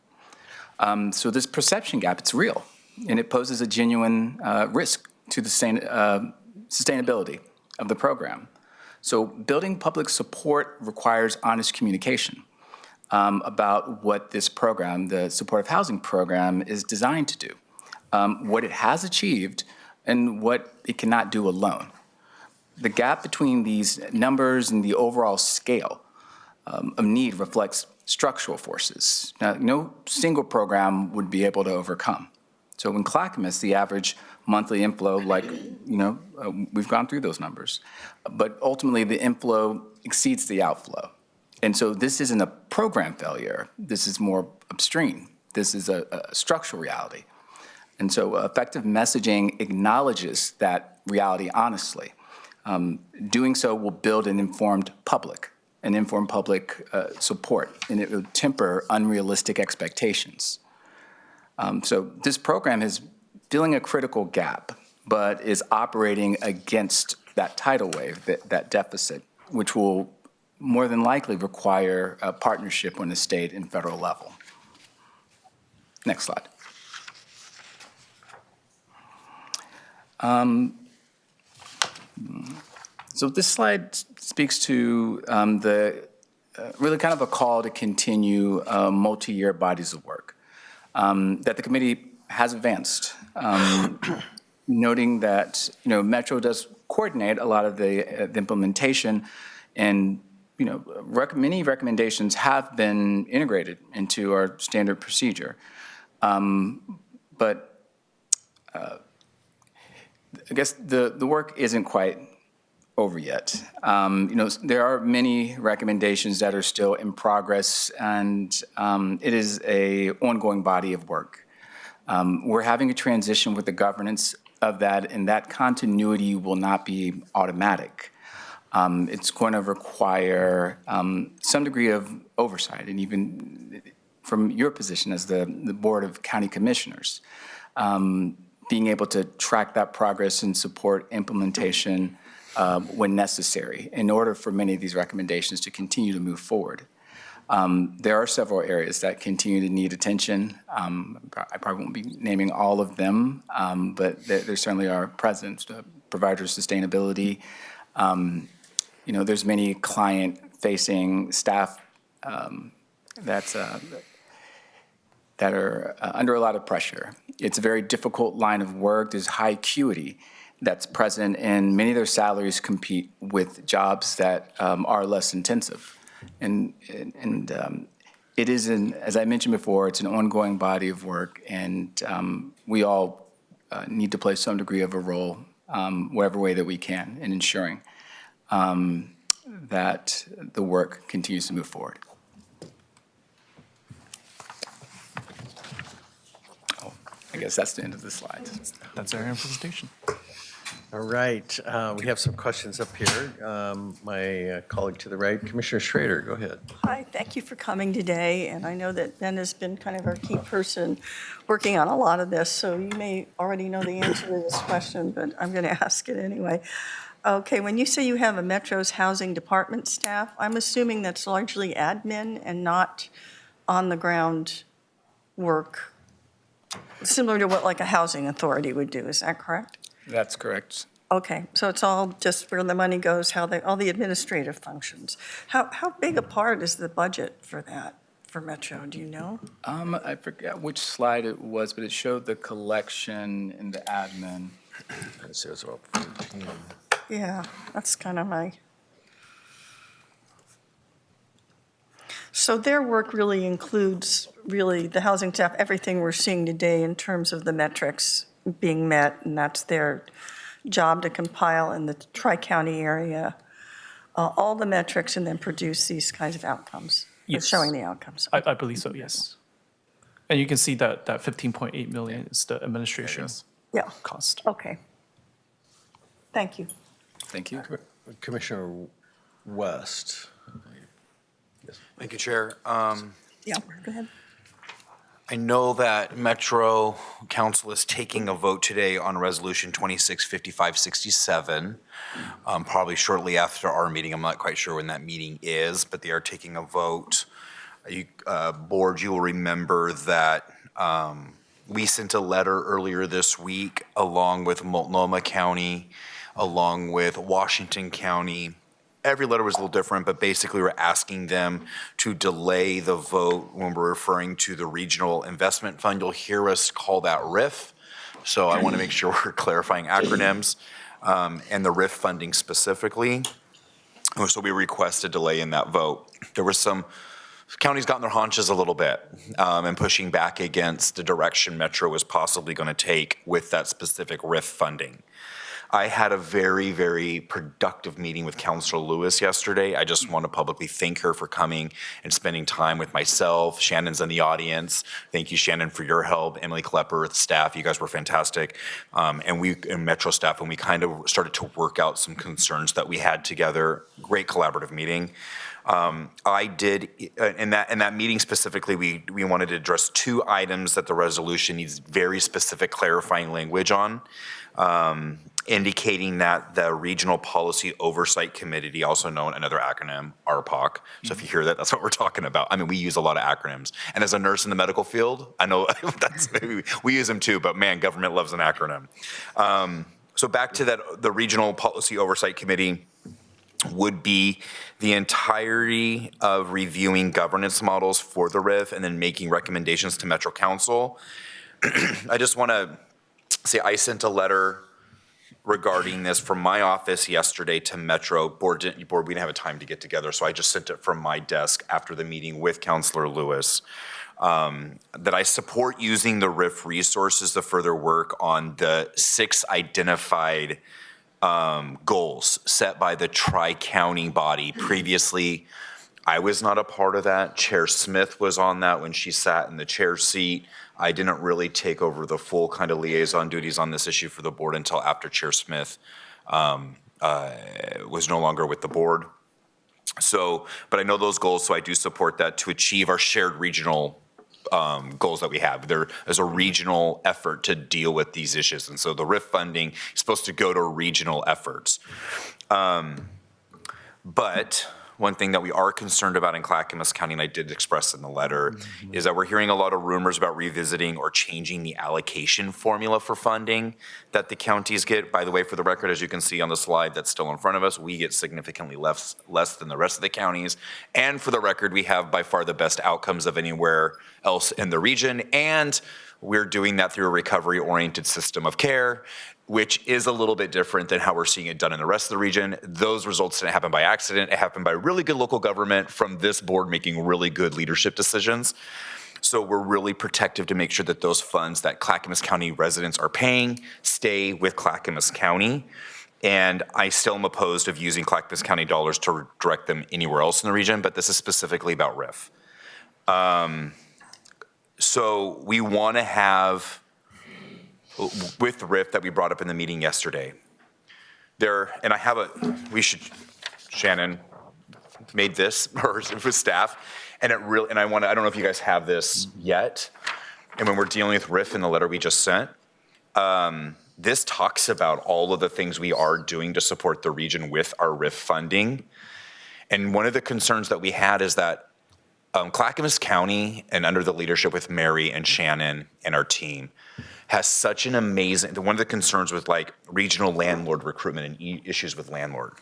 So this perception gap, it's real, and it poses a genuine risk to the sustainability of the program. So building public support requires honest communication about what this program, the supportive housing program, is designed to do, what it has achieved, and what it cannot do alone. The gap between these numbers and the overall scale of need reflects structural forces. Now, no single program would be able to overcome. So in Clackamas, the average monthly inflow, we've gone through those numbers, but ultimately the inflow exceeds the outflow. And so this isn't a program failure. This is more upstream. This is a structural reality. And so effective messaging acknowledges that reality honestly. Doing so will build an informed public support, and it will temper unrealistic expectations. So this program is filling a critical gap, but is operating against that tidal wave, that deficit, which will more than likely require a partnership on the state and federal level. Next slide. So this slide speaks to really kind of a call to continue multi-year bodies of work that the committee has advanced, noting that Metro does coordinate a lot of the implementation, and many recommendations have been integrated into our standard procedure, but I guess the work isn't quite over yet. There are many recommendations that are still in progress, and it is an ongoing body of work. We're having a transition with the governance of that, and that continuity will not be automatic. It's going to require some degree of oversight, and even from your position as the Board of County Commissioners, being able to track that progress and support implementation when necessary in order for many of these recommendations to continue to move forward. There are several areas that continue to need attention. I probably won't be naming all of them, but there certainly are present. Provider sustainability. There's many client-facing staff that are under a lot of pressure. It's a very difficult line of work. There's high acuity that's present, and many of their salaries compete with jobs that are less intensive. And it is, as I mentioned before, it's an ongoing body of work, and we all need to play some degree of a role, whatever way that we can, in ensuring that the work continues to move forward. Oh, I guess that's the end of the slides.
That's our presentation.
All right, we have some questions up here. My colleague to the right, Commissioner Schrader, go ahead.
Hi, thank you for coming today, and I know that Ben has been kind of our key person working on a lot of this, so you may already know the answer to this question, but I'm going to ask it anyway. Okay, when you say you have a Metro's housing department staff, I'm assuming that's largely admin and not on-the-ground work, similar to what like a housing authority would do, is that correct?
That's correct.
Okay, so it's all just where the money goes, all the administrative functions. How big a part is the budget for that, for Metro, do you know?
I forget which slide it was, but it showed the collection and the admin.
It says about 14.
Yeah, that's kind of my... So their work really includes, the housing staff, everything we're seeing today in terms of the metrics being met, and that's their job to compile in the Tri-County area, all the metrics, and then produce these kinds of outcomes,
Yes.
showing the outcomes.
I believe so, yes. And you can see that 15.8 million is the administration
Yeah,
cost.
okay. Thank you.
Thank you.
Commissioner West.
Thank you, Chair.
Yeah, go ahead.
I know that Metro Council is taking a vote today on Resolution 265567, probably shortly after our meeting. I'm not quite sure when that meeting is, but they are taking a vote. Board, you will remember that we sent a letter earlier this week along with Multnomah County, along with Washington County. Every letter was a little different, but basically we're asking them to delay the vote when we're referring to the Regional Investment Fund. You'll hear us call that RIF. So I want to make sure we're clarifying acronyms and the RIF funding specifically. So we request a delay in that vote. There was some counties got in their haunches a little bit and pushing back against the direction Metro was possibly going to take with that specific RIF funding. I had a very, very productive meeting with Councilor Lewis yesterday. I just want to publicly thank her for coming and spending time with myself. Shannon's in the audience. Thank you, Shannon, for your help. Emily Klepper, the staff, you guys were fantastic. And Metro staff, and we kind of started to work out some concerns that we had together. Great collaborative meeting. I did, in that meeting specifically, we wanted to address two items that the resolution needs very specific clarifying language on. Indicating that the Regional Policy Oversight Committee, also known another acronym, RPOC. So if you hear that, that's what we're talking about. I mean, we use a lot of acronyms. And as a nurse in the medical field, I know we use them too, but man, government loves an acronym. So back to that, the Regional Policy Oversight Committee would be the entirety of reviewing governance models for the RIF and then making recommendations to Metro Council. I just want to say I sent a letter regarding this from my office yesterday to Metro. Board, we didn't have a time to get together, so I just sent it from my desk after the meeting with Councilor Lewis. That I support using the RIF resources to further work on the 6 identified goals set by the Tri-County body. Previously, I was not a part of that. Chair Smith was on that when she sat in the chair seat. I didn't really take over the full kind of liaison duties on this issue for the board until after Chair Smith was no longer with the board. So, but I know those goals, so I do support that to achieve our shared regional goals that we have. There is a regional effort to deal with these issues. And so the RIF funding is supposed to go to regional efforts. But one thing that we are concerned about in Clackamas County, and I did express in the letter, is that we're hearing a lot of rumors about revisiting or changing the allocation formula for funding that the counties get. By the way, for the record, as you can see on the slide that's still in front of us, we get significantly less than the rest of the counties. And for the record, we have by far the best outcomes of anywhere else in the region. And we're doing that through a recovery-oriented system of care, which is a little bit different than how we're seeing it done in the rest of the region. Those results didn't happen by accident. It happened by really good local government from this board making really good leadership decisions. So we're really protective to make sure that those funds that Clackamas County residents are paying stay with Clackamas County. And I still am opposed of using Clackamas County dollars to direct them anywhere else in the region, but this is specifically about RIF. So we want to have, with the RIF that we brought up in the meeting yesterday, and I have Shannon made this, or with staff, and I don't know if you guys have this yet, and when we're dealing with RIF in the letter we just sent, this talks about all of the things we are doing to support the region with our RIF funding. And one of the concerns that we had is that Clackamas County, and under the leadership with Mary and Shannon and our team, has such an amazing, one of the concerns with like regional landlord recruitment and issues with landlord.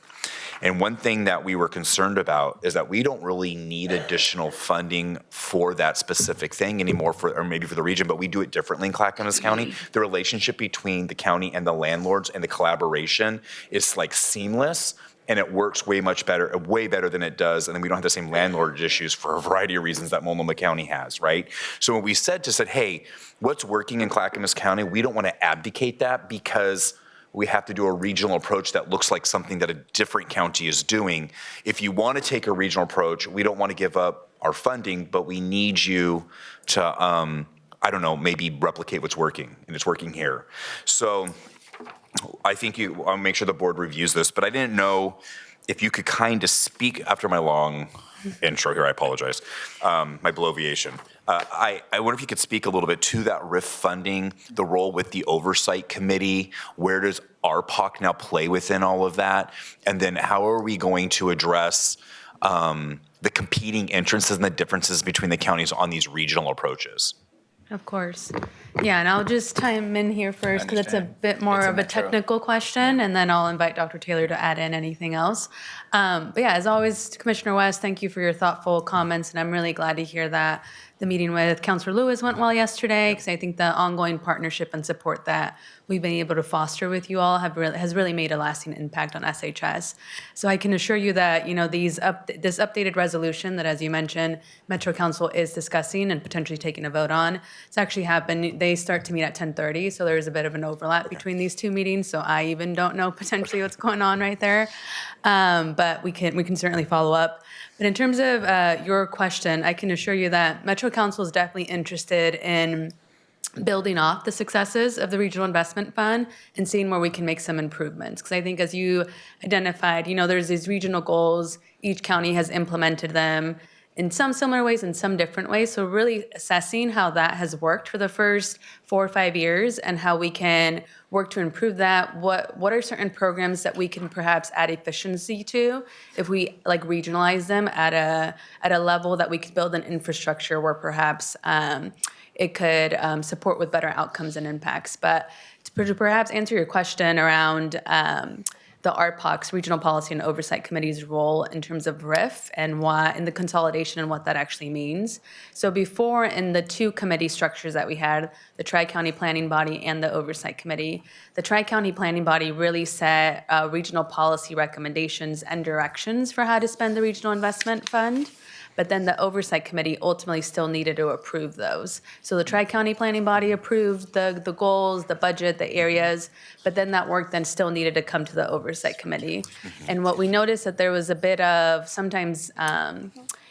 And one thing that we were concerned about is that we don't really need additional funding for that specific thing anymore, or maybe for the region, but we do it differently in Clackamas County. The relationship between the county and the landlords and the collaboration is like seamless. And it works way better than it does. And then we don't have the same landlord issues for a variety of reasons that Multnomah County has, right? So when we said, hey, what's working in Clackamas County, we don't want to abdicate that because we have to do a regional approach that looks like something that a different county is doing. If you want to take a regional approach, we don't want to give up our funding, but we need you to, maybe replicate what's working, and it's working here. So I think I'll make sure the board reviews this, but I didn't know if you could kind of speak after my long intro here. I apologize, my bloviation. I wonder if you could speak a little bit to that RIF funding, the role with the oversight committee. Where does RPOC now play within all of that? And then how are we going to address the competing interests and the differences between the counties on these regional approaches?
Of course. Yeah, and I'll just chime in here first because it's a bit more of a technical question, and then I'll invite Dr. Taylor to add in anything else. But yeah, as always, Commissioner West, thank you for your thoughtful comments, and I'm really glad to hear that the meeting with Councilor Lewis went well yesterday, because I think the ongoing partnership and support that we've been able to foster with you all has really made a lasting impact on SHS. So I can assure you that this updated resolution that, as you mentioned, Metro Council is discussing and potentially taking a vote on, it's actually happened. They start to meet at 10:30, so there's a bit of an overlap between these two meetings. So I even don't know potentially what's going on right there, but we can certainly follow up. But in terms of your question, I can assure you that Metro Council is definitely interested in building off the successes of the Regional Investment Fund and seeing where we can make some improvements. Because I think, as you identified, there's these regional goals. Each county has implemented them in some similar ways and some different ways. So really assessing how that has worked for the first 4 or 5 years and how we can work to improve that. What are certain programs that we can perhaps add efficiency to if we regionalize them at a level that we could build an infrastructure where perhaps it could support with better outcomes and impacts. But to perhaps answer your question around the RPOC's Regional Policy and Oversight Committee's role in terms of RIF and the consolidation and what that actually means. So before, in the two committee structures that we had, the Tri-County Planning Body and the Oversight Committee, the Tri-County Planning Body really set regional policy recommendations and directions for how to spend the Regional Investment Fund. But then the Oversight Committee ultimately still needed to approve those. So the Tri-County Planning Body approved the goals, the budget, the areas, but then that work then still needed to come to the Oversight Committee. And what we noticed that there was a bit of sometimes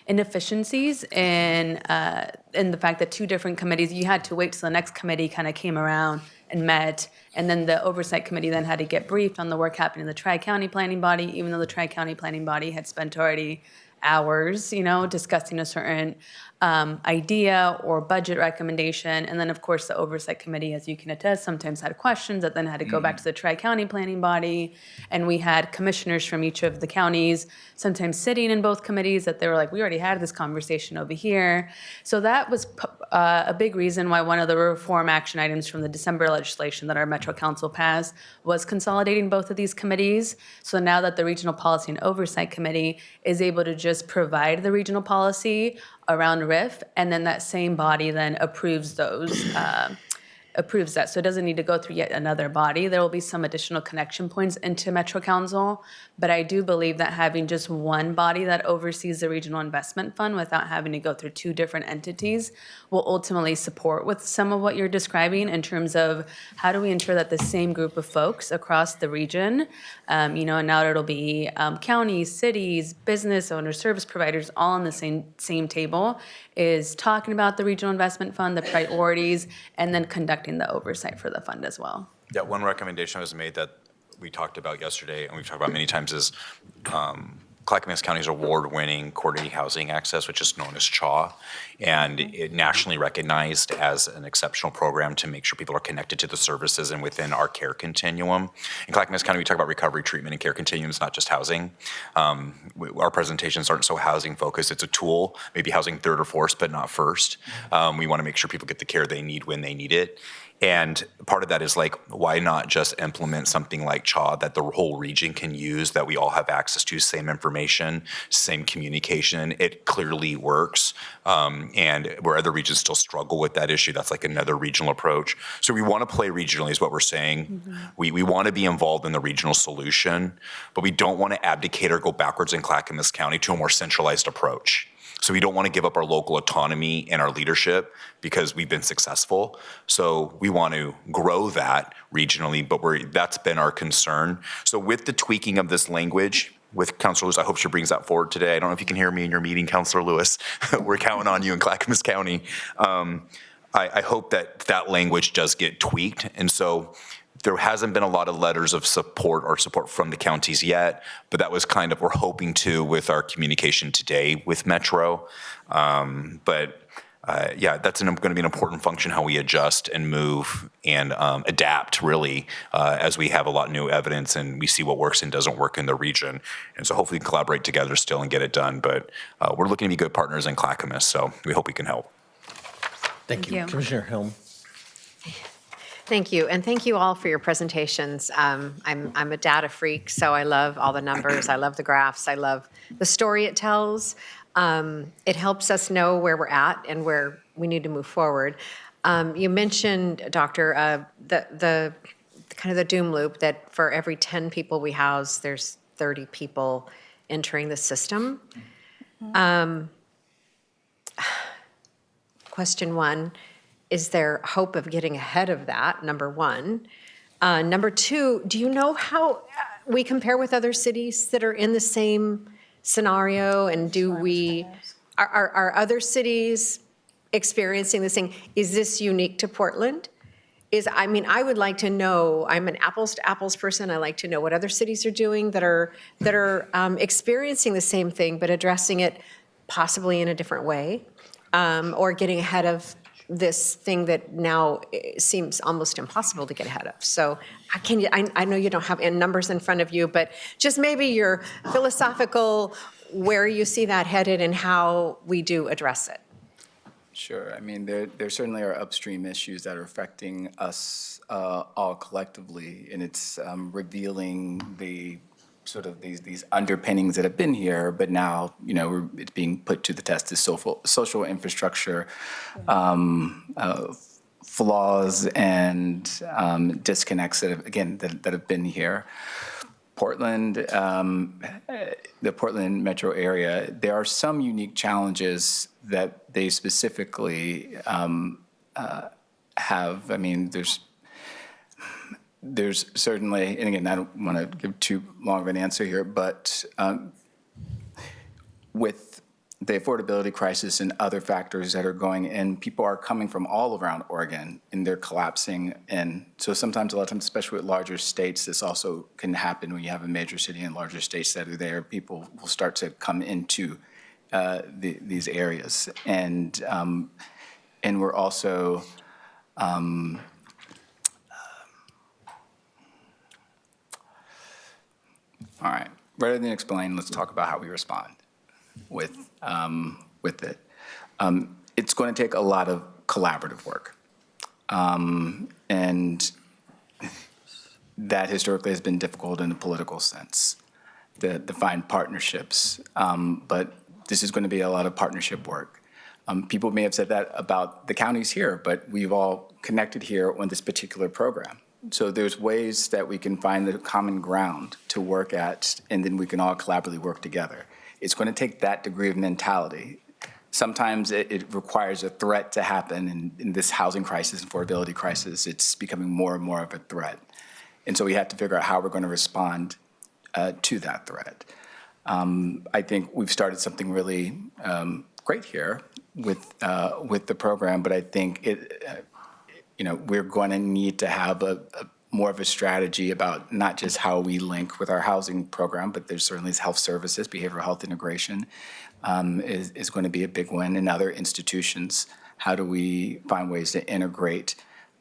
inefficiencies in the fact that two different committees, you had to wait till the next committee kind of came around and met, and then the Oversight Committee then had to get briefed on the work happening in the Tri-County Planning Body, even though the Tri-County Planning Body had spent already hours, discussing a certain idea or budget recommendation. And then, of course, the Oversight Committee, as you can attest, sometimes had questions that then had to go back to the Tri-County Planning Body. And we had commissioners from each of the counties sometimes sitting in both committees that they were like, we already had this conversation over here. So that was a big reason why one of the reform action items from the December legislation that our Metro Council passed was consolidating both of these committees. So now that the Regional Policy and Oversight Committee is able to just provide the regional policy around RIF, and then that same body then approves those approves that. So it doesn't need to go through yet another body. There will be some additional connection points into Metro Council, but I do believe that having just one body that oversees the Regional Investment Fund without having to go through two different entities will ultimately support with some of what you're describing in terms of how do we ensure that the same group of folks across the region, and now it'll be counties, cities, business owners, service providers, all on the same table, is talking about the Regional Investment Fund, the priorities, and then conducting the oversight for the fund as well.
Yeah, one recommendation was made that we talked about yesterday, and we've talked about many times, is Clackamas County's award-winning coordinating housing access, which is known as CHAW, and it nationally recognized as an exceptional program to make sure people are connected to the services and within our care continuum. In Clackamas County, we talk about recovery, treatment, and care continuums, not just housing. Our presentations aren't so housing focused. It's a tool, maybe housing third or fourth, but not first. We want to make sure people get the care they need when they need it. And part of that is like, why not just implement something like CHAW that the whole region can use, that we all have access to, same information, same communication. It clearly works. And where other regions still struggle with that issue, that's like another regional approach. So we want to play regionally is what we're saying. We want to be involved in the regional solution, but we don't want to abdicate or go backwards in Clackamas County to a more centralized approach. So we don't want to give up our local autonomy and our leadership because we've been successful. So we want to grow that regionally, but that's been our concern. So with the tweaking of this language, with Councilor Lewis, I hope she brings that forward today. I don't know if you can hear me in your meeting, Councilor Lewis. We're counting on you in Clackamas County. I hope that language does get tweaked. And so there hasn't been a lot of letters of support from the counties yet, but that was kind of, we're hoping to with our communication today with Metro. Yeah, that's going to be an important function, how we adjust and move and adapt, really, as we have a lot of new evidence and we see what works and doesn't work in the region. And so hopefully we can collaborate together still and get it done. But we're looking to be good partners in Clackamas, so we hope we can help.
Thank you. Commissioner Helm.
Thank you, and thank you all for your presentations. I'm a data freak, so I love all the numbers, I love the graphs, I love the story it tells. It helps us know where we're at and where we need to move forward. You mentioned, Doctor, the kind of the doom loop that for every 10 people we house, there's 30 people entering the system. Question one, is there hope of getting ahead of that, number one? Number two, do you know how we compare with other cities that are in the same scenario? And are other cities experiencing this thing? Is this unique to Portland? I would like to know, I'm an apples to apples person. I like to know what other cities are doing that are experiencing the same thing, but addressing it possibly in a different way, or getting ahead of this thing that now seems almost impossible to get ahead of. So I know you don't have numbers in front of you, but just maybe your philosophical, where you see that headed and how we do address it.
Sure. There certainly are upstream issues that are affecting us all collectively, and it's revealing the sort of these underpinnings that have been here, but now, it's being put to the test. This social infrastructure flaws and disconnects that have been here. Portland, the Portland metro area, there are some unique challenges that they specifically have. There's certainly, and again, I don't want to give too long of an answer here, but with the affordability crisis and other factors that are going in, people are coming from all around Oregon and they're collapsing in. So sometimes, a lot of times, especially with larger states, this also can happen when you have a major city and larger states that are there. People will start to come into these areas. And we're also, all right, rather than explain, let's talk about how we respond with it. It's going to take a lot of collaborative work. And that historically has been difficult in a political sense, to find partnerships. But this is going to be a lot of partnership work. People may have said that about the counties here, but we've all connected here on this particular program. So there's ways that we can find the common ground to work at, and then we can all collaboratively work together. It's going to take that degree of mentality. Sometimes it requires a threat to happen, and in this housing crisis and affordability crisis, it's becoming more and more of a threat. And so we have to figure out how we're going to respond to that threat. I think we've started something really great here with the program, but I think we're going to need to have more of a strategy about not just how we link with our housing program, but there's certainly health services, behavioral health integration is going to be a big one. In other institutions, how do we find ways to integrate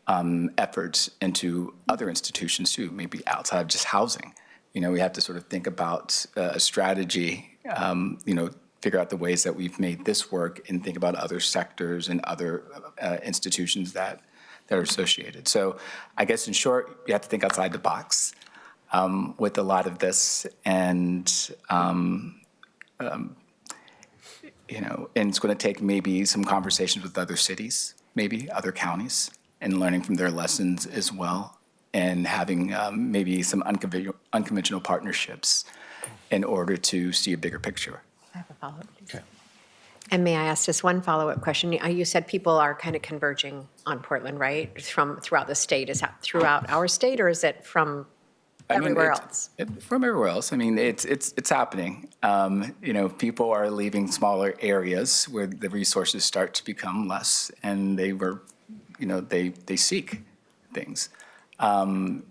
efforts into other institutions too, maybe outside of just housing? We have to sort of think about a strategy, figure out the ways that we've made this work and think about other sectors and other institutions that are associated. So I guess in short, you have to think outside the box with a lot of this, and and it's going to take maybe some conversations with other cities, maybe other counties, and learning from their lessons as well, and having maybe some unconventional partnerships in order to see a bigger picture.
I have a follow-up. Okay. And may I ask just one follow-up question? You said people are kind of converging on Portland, right? From throughout the state. Is that throughout our state, or is it from everywhere else?
From everywhere else. I mean, it's happening. People are leaving smaller areas where the resources start to become less, and they seek things. People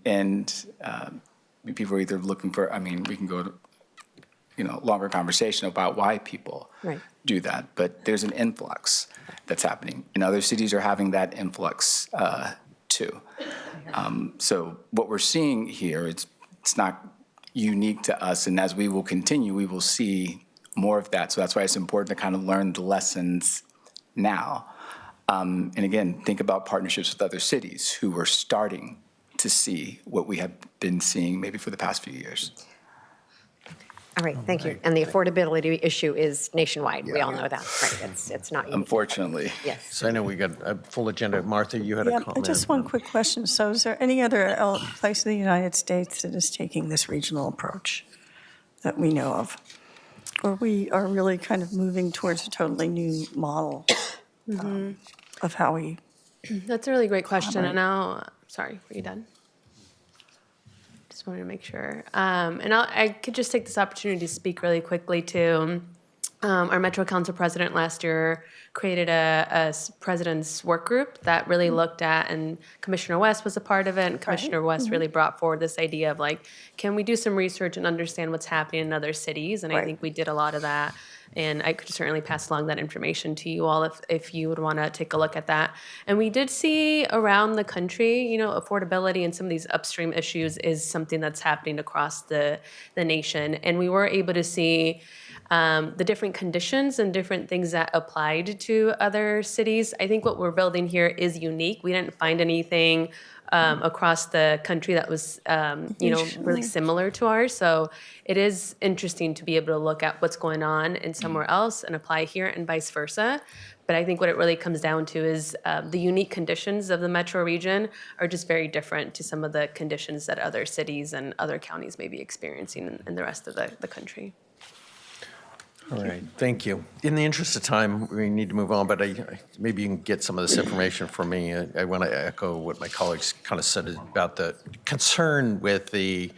are either looking for, we can go to, longer conversation about why people do that, but there's an influx that's happening. And other cities are having that influx too. So what we're seeing here, it's not unique to us, and as we will continue, we will see more of that. So that's why it's important to kind of learn the lessons now. And again, think about partnerships with other cities who are starting to see what we have been seeing maybe for the past few years.
All right, thank you. And the affordability issue is nationwide. We all know that, right? It's not unique.
Unfortunately.
Yes.
So I know we got a full agenda. Martha, you had a comment.
Just one quick question. So is there any other place in the United States that is taking this regional approach that we know of? Or we are really kind of moving towards a totally new model of how we...
That's a really great question. And sorry, were you done? Just wanted to make sure. And I could just take this opportunity to speak really quickly to our Metro Council president last year created a president's work group that really looked at, and Commissioner West was a part of it, and Commissioner West really brought forward this idea of can we do some research and understand what's happening in other cities? And I think we did a lot of that. And I could certainly pass along that information to you all if you would want to take a look at that. And we did see around the country, affordability and some of these upstream issues is something that's happening across the nation. And we were able to see the different conditions and different things that applied to other cities. I think what we're building here is unique. We didn't find anything across the country that was, really similar to ours. So it is interesting to be able to look at what's going on in somewhere else and apply here and vice versa. But I think what it really comes down to is the unique conditions of the metro region are just very different to some of the conditions that other cities and other counties may be experiencing in the rest of the country.
All right, thank you. In the interest of time, we need to move on, but maybe you can get some of this information from me. I want to echo what my colleagues kind of said about the concern with the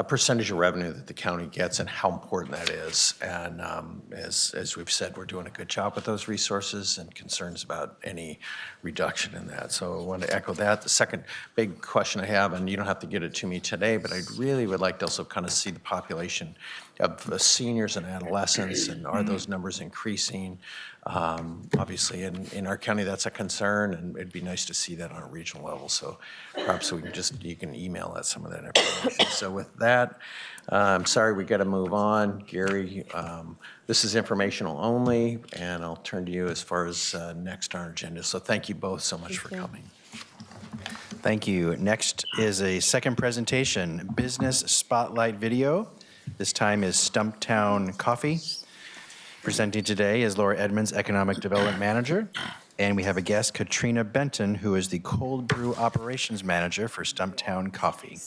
percentage of revenue that the county gets and how important that is. And as we've said, we're doing a good job with those resources, and concerns about any reduction in that. So I want to echo that. The second big question I have, and you don't have to get it to me today, but I really would like to also kind of see the population of seniors and adolescents, and are those numbers increasing? Obviously, in our county, that's a concern, and it'd be nice to see that on a regional level. So perhaps you can email us some of that information. So with that, I'm sorry, we got to move on. Gary, this is informational only, and I'll turn to you as far as next on our agenda. So thank you both so much for coming.
Thank you. Next is a second presentation, Business Spotlight Video. This time is Stumptown Coffee. Presenting today is Laura Edmonds, Economic Development Manager, and we have a guest, Katrina Benton, who is the Cold Brew Operations Manager for Stumptown Coffee.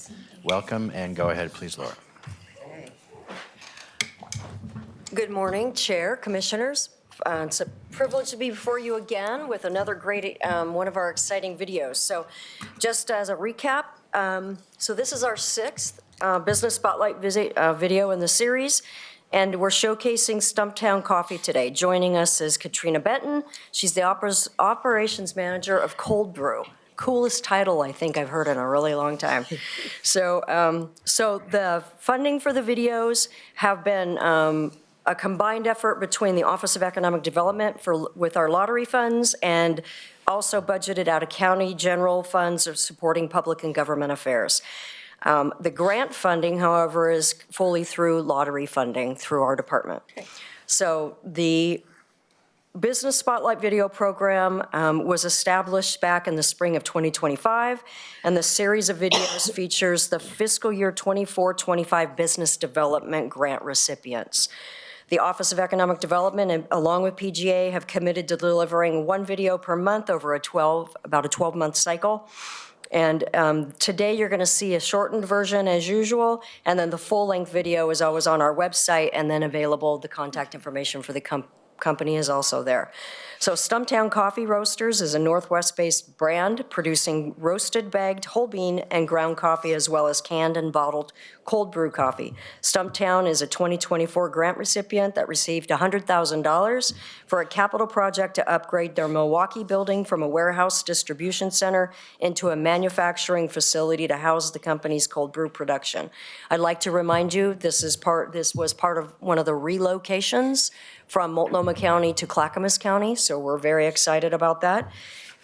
Welcome, and go ahead, please, Laura.
Good morning, Chair, Commissioners. It's a privilege to be before you again with another great, one of our exciting videos. So just as a recap, so this is our sixth Business Spotlight video in the series, and we're showcasing Stumptown Coffee today. Joining us is Katrina Benton. She's the Operations Manager of Cold Brew. Coolest title I think I've heard in a really long time. So, so the funding for the videos have been a combined effort between the Office of Economic Development with our lottery funds and also budgeted out of county general funds of supporting public and government affairs. The grant funding, however, is fully through lottery funding through our department. So the Business Spotlight video program was established back in the spring of 2025, and the series of videos features the fiscal year 24-25 business development grant recipients. The Office of Economic Development, along with PGA, have committed to delivering one video per month over about a 12-month cycle. And today you're going to see a shortened version as usual, and then the full-length video is always on our website and then available. The contact information for the company is also there. So Stumptown Coffee Roasters is a Northwest-based brand producing roasted, bagged, whole bean, and ground coffee, as well as canned and bottled cold brew coffee. Stumptown is a 2024 grant recipient that received $100,000 for a capital project to upgrade their Milwaukee building from a warehouse distribution center into a manufacturing facility to house the company's cold brew production. I'd like to remind you, this was part of one of the relocations from Multnomah County to Clackamas County, so we're very excited about that.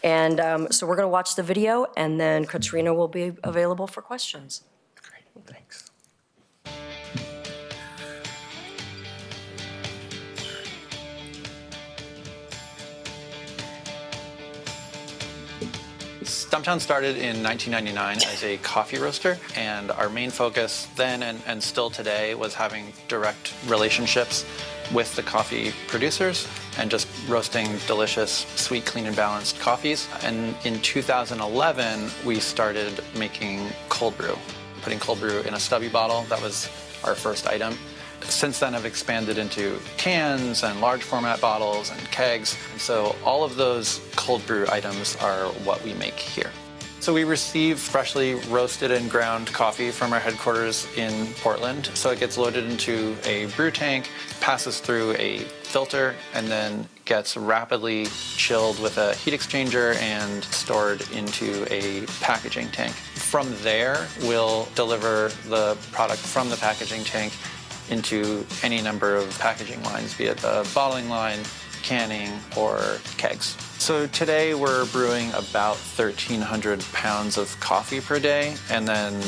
And so we're going to watch the video, and then Katrina will be available for questions.
Great, thanks.
Stumptown started in 1999 as a coffee roaster, and our main focus then and still today was having direct relationships with the coffee producers and just roasting delicious, sweet, clean, and balanced coffees. And in 2011, we started making cold brew, putting cold brew in a stubby bottle. That was our first item. Since then, I've expanded into cans and large format bottles and kegs. And so all of those cold brew items are what we make here. So we receive freshly roasted and ground coffee from our headquarters in Portland. So it gets loaded into a brew tank, passes through a filter, and then gets rapidly chilled with a heat exchanger and stored into a packaging tank. From there, we'll deliver the product from the packaging tank into any number of packaging lines, be it the bottling line, canning, or kegs. So today we're brewing about 1,300 pounds of coffee per day, and then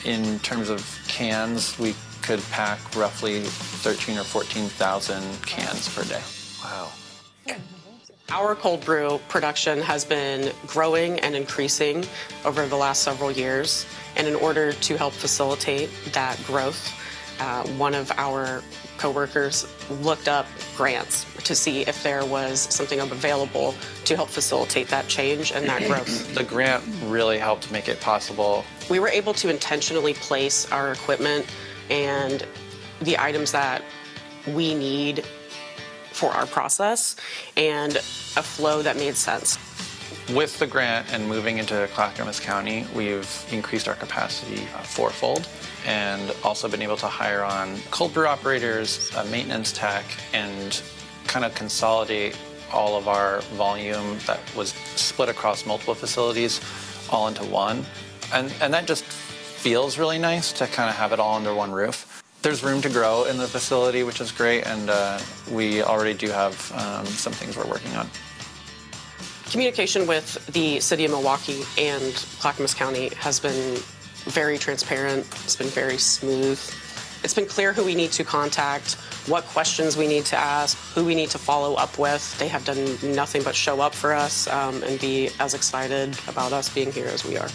in terms of cans, we could pack roughly 13,000 or 14,000 cans per day.
Wow.
Our cold brew production has been growing and increasing over the last several years, and in order to help facilitate that growth, one of our coworkers looked up grants to see if there was something available to help facilitate that change and that growth.
The grant really helped make it possible.
We were able to intentionally place our equipment and the items that we need for our process and a flow that made sense.
With the grant and moving into Clackamas County, we've increased our capacity fourfold, and also been able to hire on cold brew operators, a maintenance tech, and kind of consolidate all of our volume that was split across multiple facilities all into one. And that just feels really nice to kind of have it all under one roof. There's room to grow in the facility, which is great, and we already do have some things we're working on.
Communication with the City of Milwaukee and Clackamas County has been very transparent. It's been very smooth. It's been clear who we need to contact, what questions we need to ask, who we need to follow up with. They have done nothing but show up for us and be as excited about us being here as we are.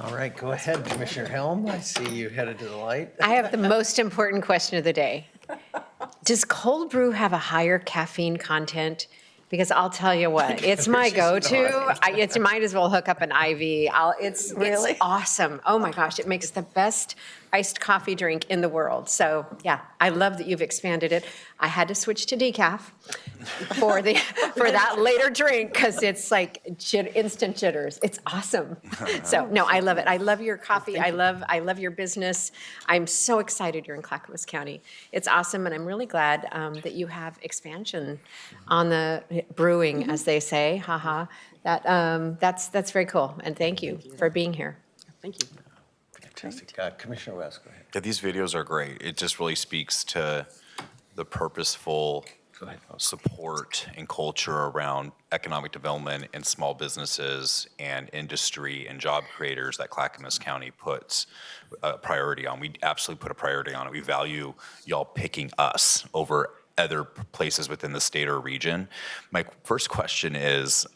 All right. right, go ahead, Commissioner Helm. I see you headed to the light.
I have the most important question of the day. Does cold brew have a higher caffeine content? Because I'll tell you what, it's my go-to. You might as well hook up an IV. It's awesome. Oh my gosh, it makes the best iced coffee drink in the world. So yeah, I love that you've expanded it. I had to switch to decaf for that later drink because it's like instant jitters. It's awesome. So no, I love it. I love your coffee. I love your business. I'm so excited you're in Clackamas County. It's awesome, and I'm really glad that you have expansion on the brewing, as they say. Haha. That's very cool, and thank you for being here.
Thank you.
Fantastic. Commissioner West, go ahead.
Yeah, these videos are great. It just really speaks to the purposeful support and culture around economic development and small businesses and industry and job creators that Clackamas County puts a priority on. We absolutely put a priority on it. We value y'all picking us over other places within the state or region. My first question is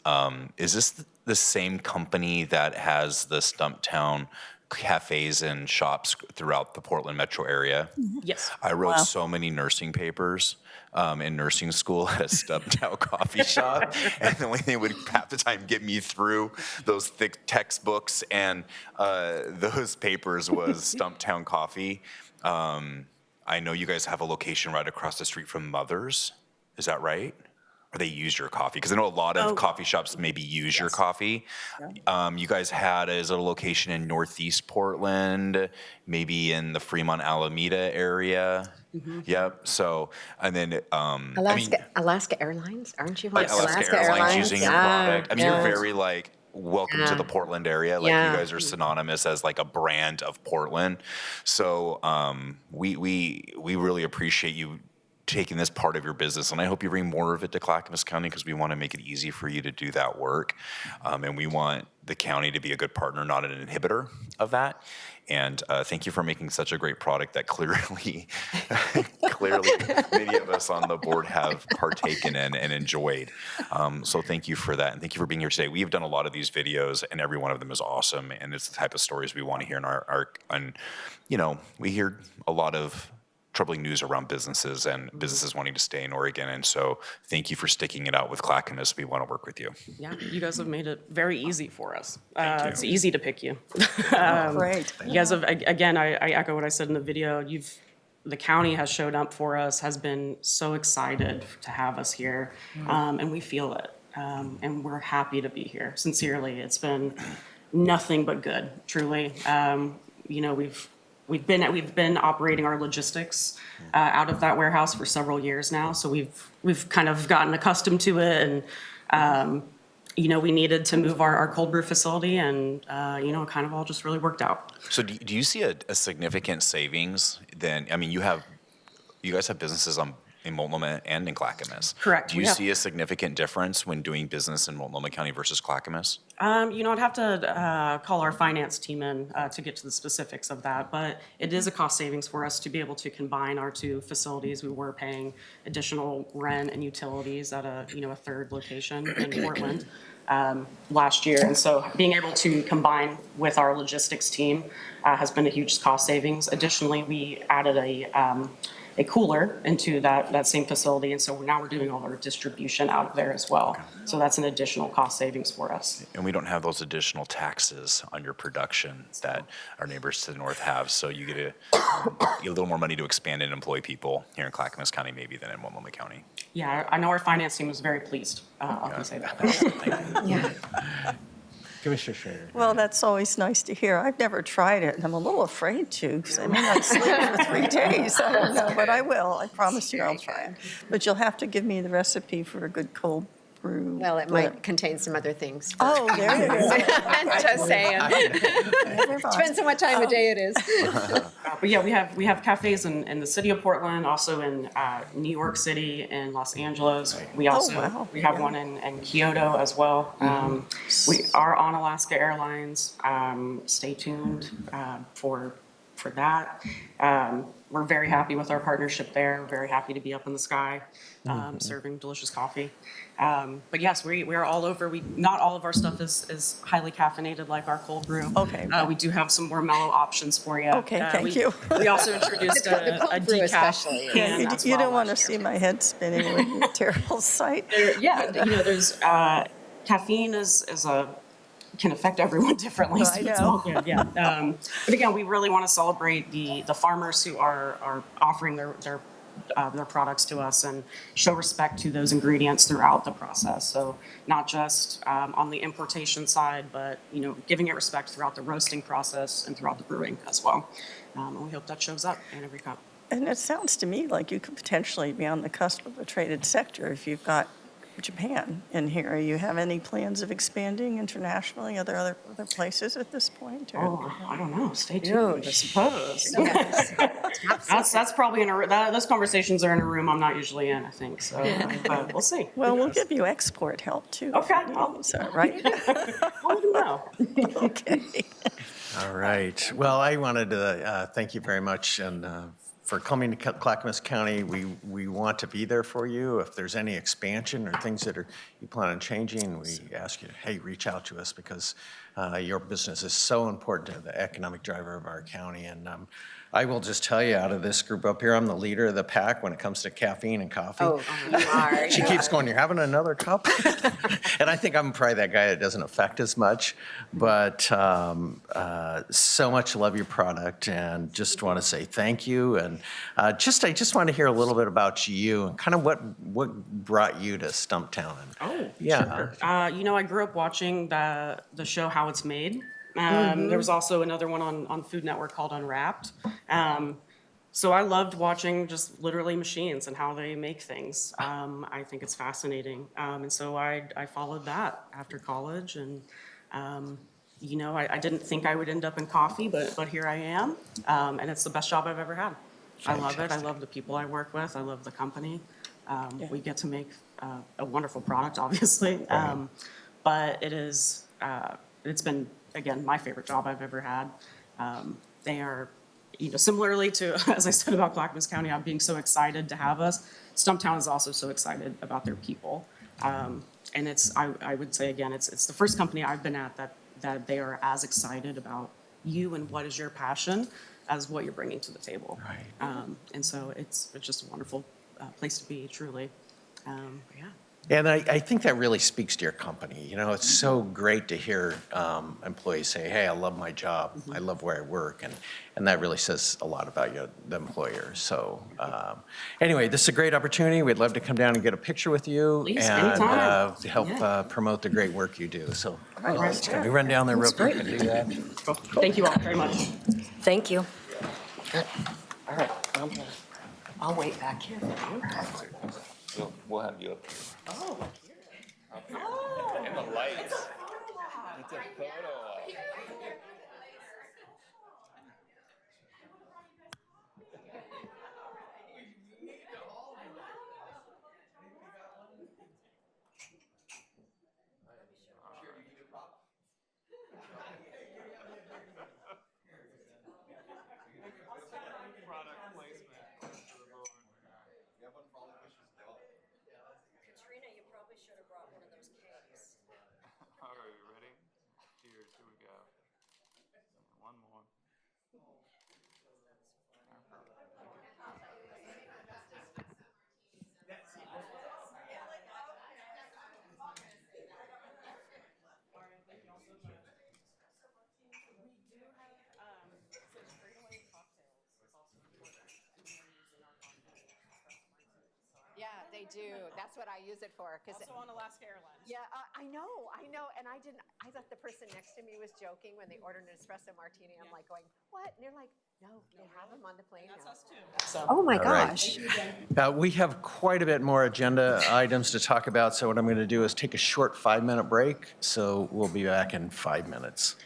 this the same company that has the Stumptown cafes and shops throughout the Portland metro area?
Yes.
I wrote so many nursing papers in nursing school at a Stumptown coffee shop, and the only thing that would half the time get me through those thick textbooks and those papers was Stumptown coffee. I know you guys have a location right across the street from Mother's. Is that right? Or they use your coffee? Because I know a lot of coffee shops maybe use your coffee. You guys had a location in Northeast Portland, maybe in the Fremont Alameda area. Yep. So, and then
Alaska Airlines, aren't you?
Alaska Airlines using your product. I mean, you're very welcome to the Portland area. You guys are synonymous as a brand of Portland. So we really appreciate you taking this part of your business, and I hope you bring more of it to Clackamas County because we want to make it easy for you to do that work, and we want the county to be a good partner, not an inhibitor of that. And thank you for making such a great product that clearly many of us on the board have partaken in and enjoyed. So thank you for that, and thank you for being here today. We've done a lot of these videos, and every one of them is awesome, and it's the type of stories we want to hear in our we hear a lot of troubling news around businesses and businesses wanting to stay in Oregon. And so thank you for sticking it out with Clackamas. We want to work with you.
Yeah, you guys have made it very easy for us. It's
you.
easy to pick you.
Great.
You guys have, again, I echo what I said in the video. The county has showed up for us, has been so excited to have us here, and we feel it. And we're happy to be here. Sincerely, it's been nothing but good, truly. We've been operating our logistics out of that warehouse for several years now, so we've kind of gotten accustomed to it, and we needed to move our cold brew facility, and it kind of all just really worked out.
So do you see a significant savings then? I mean, you guys have businesses in Multnomah and in Clackamas.
Correct.
Do you see a significant difference when doing business in Multnomah County versus Clackamas?
I'd have to call our finance team in to get to the specifics of that, but it is a cost savings for us to be able to combine our two facilities. We were paying additional rent and utilities at a third location in Portland last year, and so being able to combine with our logistics team has been a huge cost savings. Additionally, we added a cooler into that same facility, and so now we're doing all our distribution out of there as well. So that's an additional cost savings for us.
And we don't have those additional taxes on your production that our neighbors to the north have, so you get a little more money to expand and employ people here in Clackamas County maybe than in Multnomah County.
Yeah, I know our finance team was very pleased. I can say that.
Thank you.
Commissioner Schrader.
Well, that's always nice to hear. I've never tried it, and I'm a little afraid to, because I may not sleep for 3 days. I don't know, but I will. I promise you I'll try it. But you'll have to give me the recipe for a good cold brew.
Well, it might contain some other things.
Oh, there it is.
Just saying. Depends on what time of day it is.
But yeah, we have cafes in the city of Portland, also in New York City and Los Angeles. We also we have one in Kyoto as well. We are on Alaska Airlines. Stay tuned for that. we're very happy with our partnership there. We're very happy to be up in the sky, serving delicious coffee. But yes, we are all over. Not all of our stuff is highly caffeinated like our cold brew.
Okay.
We do have some more mellow options for you.
Okay, thank you.
We also introduced
The
a
cold brew
decaf
especially.
can
You,
as
you
well
don't want to
last year.
see my head spinning with your terrible sight.
There's caffeine can affect everyone differently. So
I
it's
know.
all good, yeah. But again, we really want to celebrate the farmers who are offering their products to us and show respect to those ingredients throughout the process. So not just on the importation side, but giving it respect throughout the roasting process and throughout the brewing as well. And we hope that shows up in every cup.
And it sounds to me like you could potentially be on the cusp of a traded sector if you've got Japan in here. You have any plans of expanding internationally, other places at this point? Or?
Oh, I don't know. Stay tuned, I suppose. That's probably those conversations are in a room I'm not usually in, I think. So, but we'll see.
Well, we'll give you export help too.
Okay.
Right?
I'll let you know.
Okay.
All right. Well, I wanted to thank you very much and for coming to Clackamas County. We want to be there for you. If there's any expansion or things that you plan on changing, we ask you to, hey, reach out to us because your business is so important to the economic driver of our county. And I will just tell you, out of this group up here, I'm the leader of the pack when it comes to caffeine and coffee.
Oh, you are.
She keeps going, you're having another cup? And I think I'm probably that guy that doesn't affect as much, but so much love your product and just want to say thank you. And I just want to hear a little bit about you and kind of what brought you to Stumptown.
Oh,
yeah.
sure. I grew up watching the show How It's Made. There was also another one on Food Network called Unwrapped. So I loved watching just literally machines and how they make things. I think it's fascinating. And so I followed that after college. And, I didn't think I would end up in coffee, but here I am. And it's the best job I've ever had. I love it. I love the people I work with. I love the company. We get to make a wonderful product, obviously. But it's been, again, my favorite job I've ever had. They are, similarly to, as I said about Clackamas County, I'm being so excited to have us. Stumptown is also so excited about their people. And I would say, again, it's the first company I've been at that they are as excited about you and what is your passion as what you're bringing to the table.
Right.
And so it's just a wonderful place to be, truly. Yeah.
And I think that really speaks to your company. It's so great to hear employees say, hey, I love my job. I love where I work. And that really says a lot about you, the employer. So anyway, this is a great opportunity. We'd love to come down and get a picture with you.
Please,
and
anytime.
help promote the great work you do. So
Right.
can we run down there real quick and do that?
Cool. Thank you all very much.
Thank you.
All right. I'll wait back here.
We'll have you up here.
Oh.
And the lights. It's a photo op.
Katrina, you probably should have brought one of those cakes.
All right, you ready? Cheers, here we go. One more.
Yeah, they do. That's what I use it for.
Also on Alaska Airlines.
Yeah, I know. And I thought the person next to me was joking when they ordered an espresso martini. I'm like going, what? And they're like, no, they have them on the plane now.
That's us too. So.
Oh my
All right.
gosh.
We have quite a bit more agenda items to talk about. So what I'm going to do is take a short 5-minute break. So we'll be back in 5 minutes.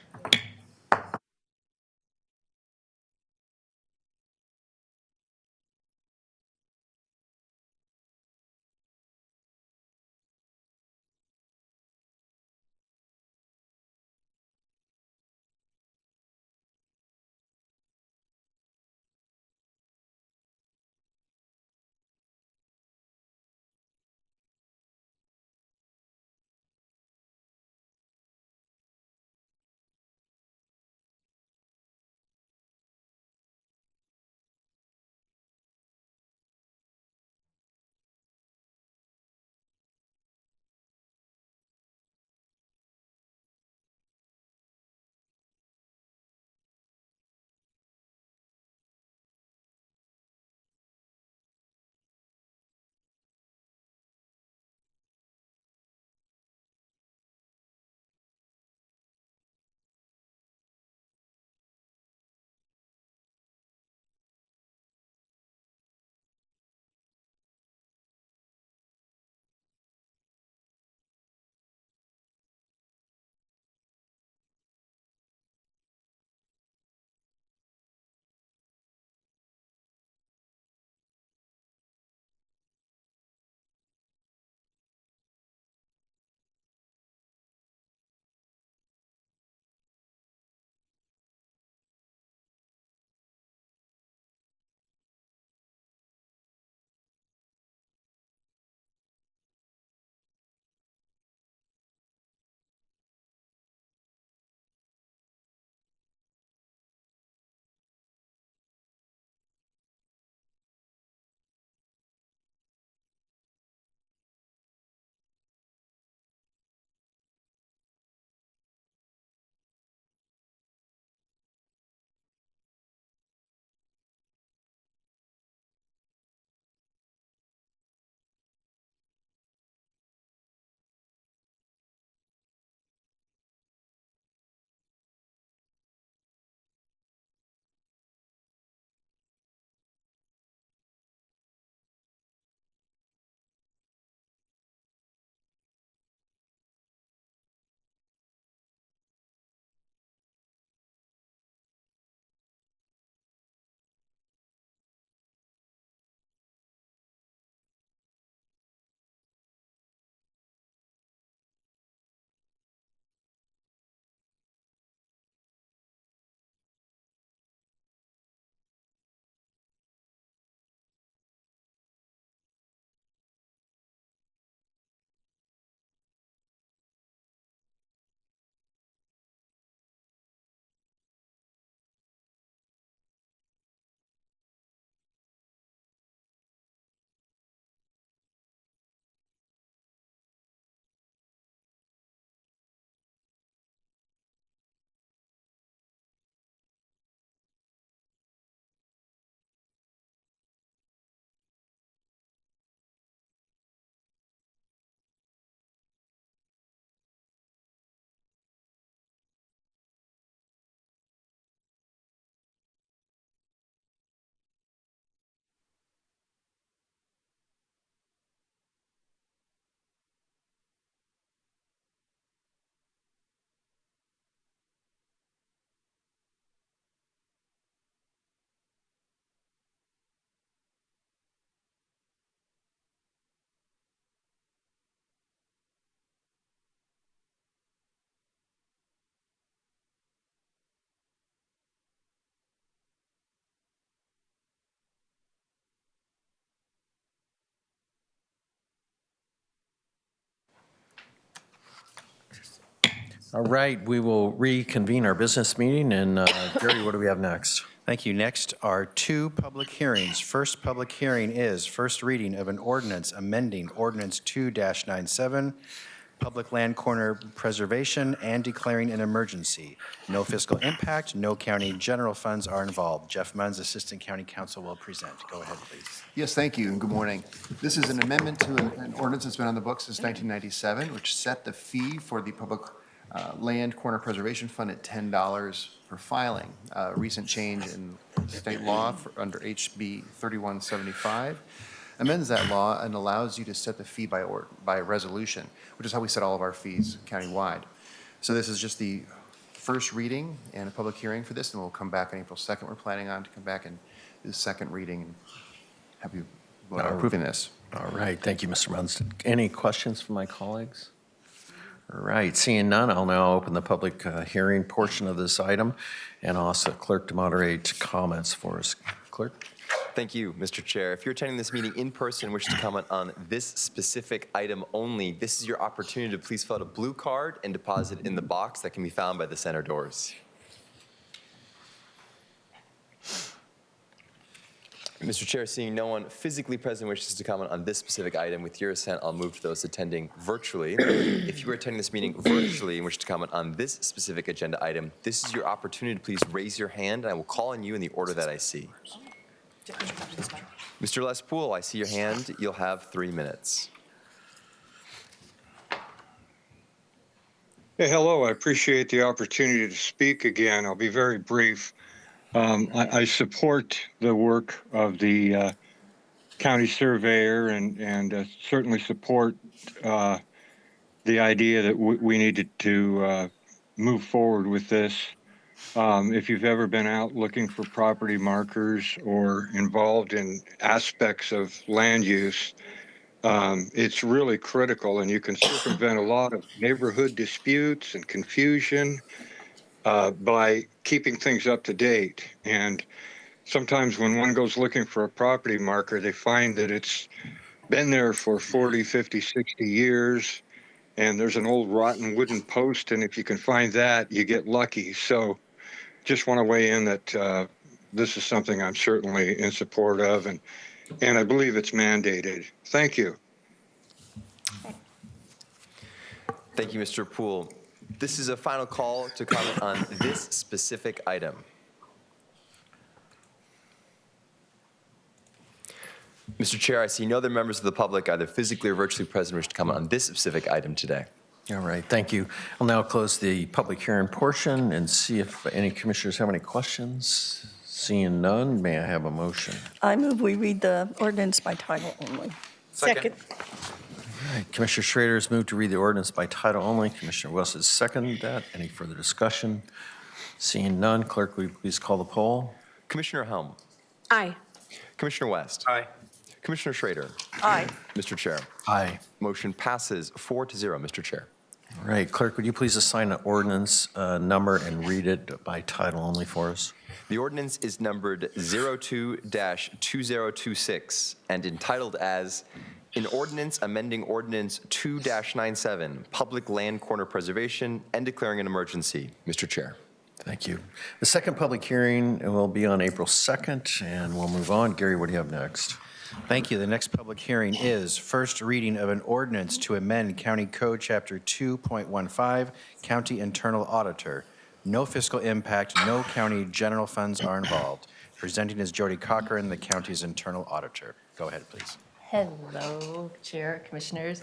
All right, we will reconvene our business meeting, and Gary, what do we have next?
Thank you. Next are two public hearings. First public hearing is first reading of an ordinance amending Ordinance 2-97, public land corner preservation and declaring an emergency. No fiscal impact, no county general funds are involved. Jeff Munns, Assistant County Counsel, will present. Go ahead, please.
Yes, thank you, and good morning. This is an amendment to an ordinance that's been on the books since 1997, which set the fee for the public land corner preservation fund at $10 per filing. A recent change in state law under HB 3175 amends that law and allows you to set the fee by resolution, which is how we set all of our fees countywide. So this is just the first reading and a public hearing for this, and we'll come back on April 2nd. We're planning on to come back and do the second reading and have you vote on approving this.
All right, thank you, Mr. Munns. Any questions from my colleagues? All right, seeing none, I'll now open the public hearing portion of this item and ask the clerk to moderate comments for us. Clerk?
Thank you, Mr. Chair. If you're attending this meeting in person and wish to comment on this specific item only, this is your opportunity to please fill out a blue card and deposit in the box that can be found by the center doors. Mr. Chair, seeing no one physically present wishes to comment on this specific item, with your assent, I'll move to those attending virtually. If you are attending this meeting virtually and wish to comment on this specific agenda item, this is your opportunity to please raise your hand, and I will call on you in the order that I see. Mr. Les Poole, I see your hand. You'll have 3 minutes.
Hey, hello. I appreciate the opportunity to speak again. I'll be very brief. I support the work of the county surveyor and certainly support the idea that we needed to move forward with this. If you've ever been out looking for property markers or involved in aspects of land use, it's really critical, and you can circumvent a lot of neighborhood disputes and confusion by keeping things up to date. And sometimes when one goes looking for a property marker, they find that it's been there for 40, 50, 60 years, and there's an old rotten wooden post, and if you can find that, you get lucky. So just want to weigh in that this is something I'm certainly in support of, and I believe it's mandated. Thank you.
Thank you, Mr. Poole. This is a final call to comment on this specific item. Mr. Chair, I see no other members of the public, either physically or virtually present, wish to comment on this specific item today.
All right, thank you. I'll now close the public hearing portion and see if any commissioners have any questions. Seeing none, may I have a motion?
I move we read the ordinance by title only.
Second.
All right, Commissioner Schrader has moved to read the ordinance by title only. Commissioner Wells has seconded that. Any further discussion? Seeing none, clerk, will you please call the poll?
Commissioner Helm.
Aye.
Commissioner West.
Aye.
Commissioner Schrader.
Aye.
Mr. Chair.
Aye.
Motion passes 4-0, Mr. Chair.
All right, clerk, would you please assign an ordinance number and read it by title only for us?
The ordinance is numbered 02-2026 and entitled as an ordinance amending Ordinance 2-97, Public Land Corner Preservation and declaring an emergency. Mr. Chair.
Thank you. The second public hearing will be on April 2nd, and we'll move on. Gary, what do you have next?
Thank you. The next public hearing is first reading of an ordinance to amend County Code Chapter 2.15, County Internal Auditor. No fiscal impact, no county general funds are involved. Presenting is Jody Cochran, the county's internal auditor. Go ahead, please.
Hello, Chair, Commissioners.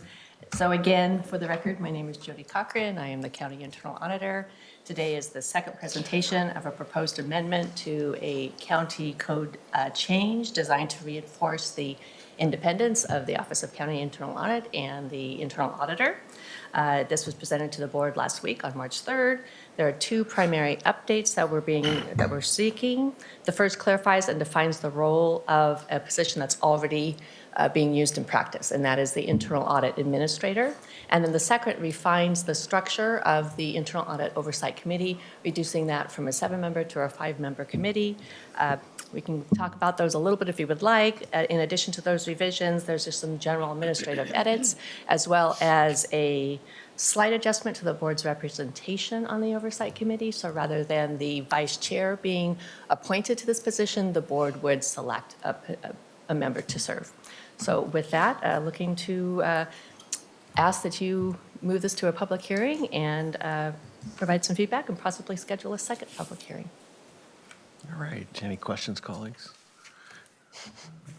So again, for the record, my name is Jody Cochran. I am the County Internal Auditor. Today is the second presentation of a proposed amendment to a county code change designed to reinforce the independence of the Office of County Internal Audit and the Internal Auditor. This was presented to the board last week on March 3rd. There are two primary updates that we're seeking. The first clarifies and defines the role of a position that's already being used in practice, and that is the Internal Audit Administrator. And then the second refines the structure of the Internal Audit Oversight Committee, reducing that from a 7-member to a 5-member committee. We can talk about those a little bit if you would like. In addition to those revisions, there's just some general administrative edits, as well as a slight adjustment to the board's representation on the Oversight Committee. So rather than the vice chair being appointed to this position, the board would select a member to serve. So with that, looking to ask that you move this to a public hearing and provide some feedback and possibly schedule a second public hearing.
All right, any questions, colleagues?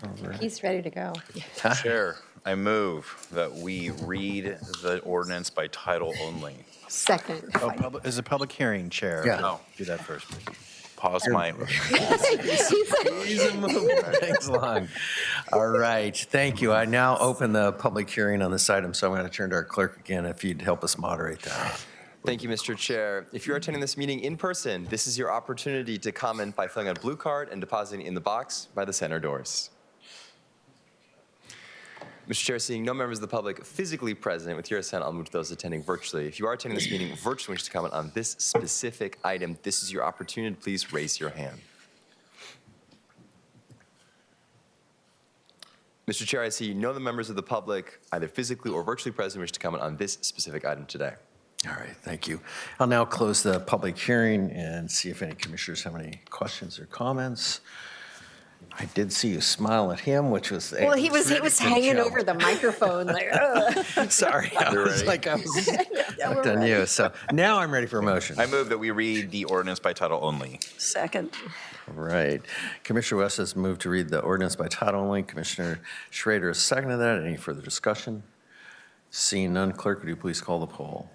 All right.
He's ready to go.
Chair, I move that we read the ordinance by title only.
Second.
Oh, is a public hearing, Chair?
Yeah.
No. Do that first, please.
Pause my.
He's moving things along. All right, thank you. I now open the public hearing on this item, so I'm going to turn to our clerk again, if you'd help us moderate that.
Thank you, Mr. Chair. If you're attending this meeting in person, this is your opportunity to comment by filling out a blue card and depositing in the box by the center doors. Mr. Chair, seeing no members of the public physically present, with your assent, I'll move to those attending virtually. If you are attending this meeting virtually and wish to comment on this specific item, this is your opportunity. Please raise your hand. Mr. Chair, I see no other members of the public, either physically or virtually present, wish to comment on this specific item today.
All right, thank you. I'll now close the public hearing and see if any commissioners have any questions or comments. I did see you smile at him, which was
Well, he was hanging over the microphone like, ugh.
Sorry, I was like, I was hooked on you. So now I'm ready for a motion.
I move that we read the ordinance by title only.
Second.
All right. Commissioner West has moved to read the ordinance by title only. Commissioner Schrader has seconded that. Any further discussion? Seeing none, clerk, would you please call the poll?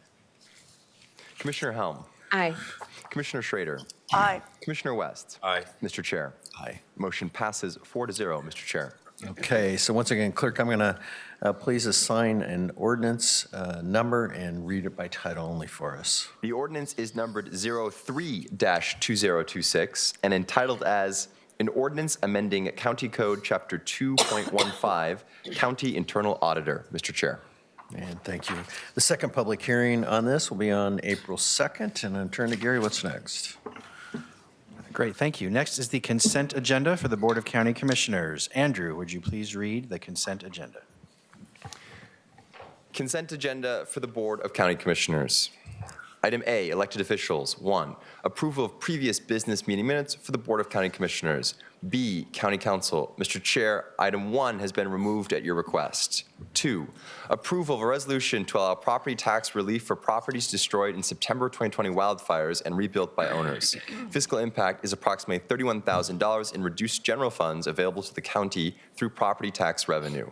Commissioner Helm.
Aye.
Commissioner Schrader.
Aye.
Commissioner West.
Aye.
Mr. Chair.
Aye.
Motion passes 4-0, Mr. Chair.
Okay, so once again, clerk, I'm going to please assign an ordinance number and read it by title only for us.
The ordinance is numbered 03-2026 and entitled as an ordinance amending County Code Chapter 2.15, County Internal Auditor. Mr. Chair.
And thank you. The second public hearing on this will be on April 2nd, and I'll turn to Gary. What's next?
Great, thank you. Next is the consent agenda for the Board of County Commissioners. Andrew, would you please read the consent agenda?
Consent agenda for the Board of County Commissioners. Item A, elected officials. 1, approval of previous business meeting minutes for the Board of County Commissioners. B, County Council. Mr. Chair, item 1 has been removed at your request. 2, approval of a resolution to allow property tax relief for properties destroyed in September 2020 wildfires and rebuilt by owners. Fiscal impact is approximately $31,000 in reduced general funds available to the county through property tax revenue.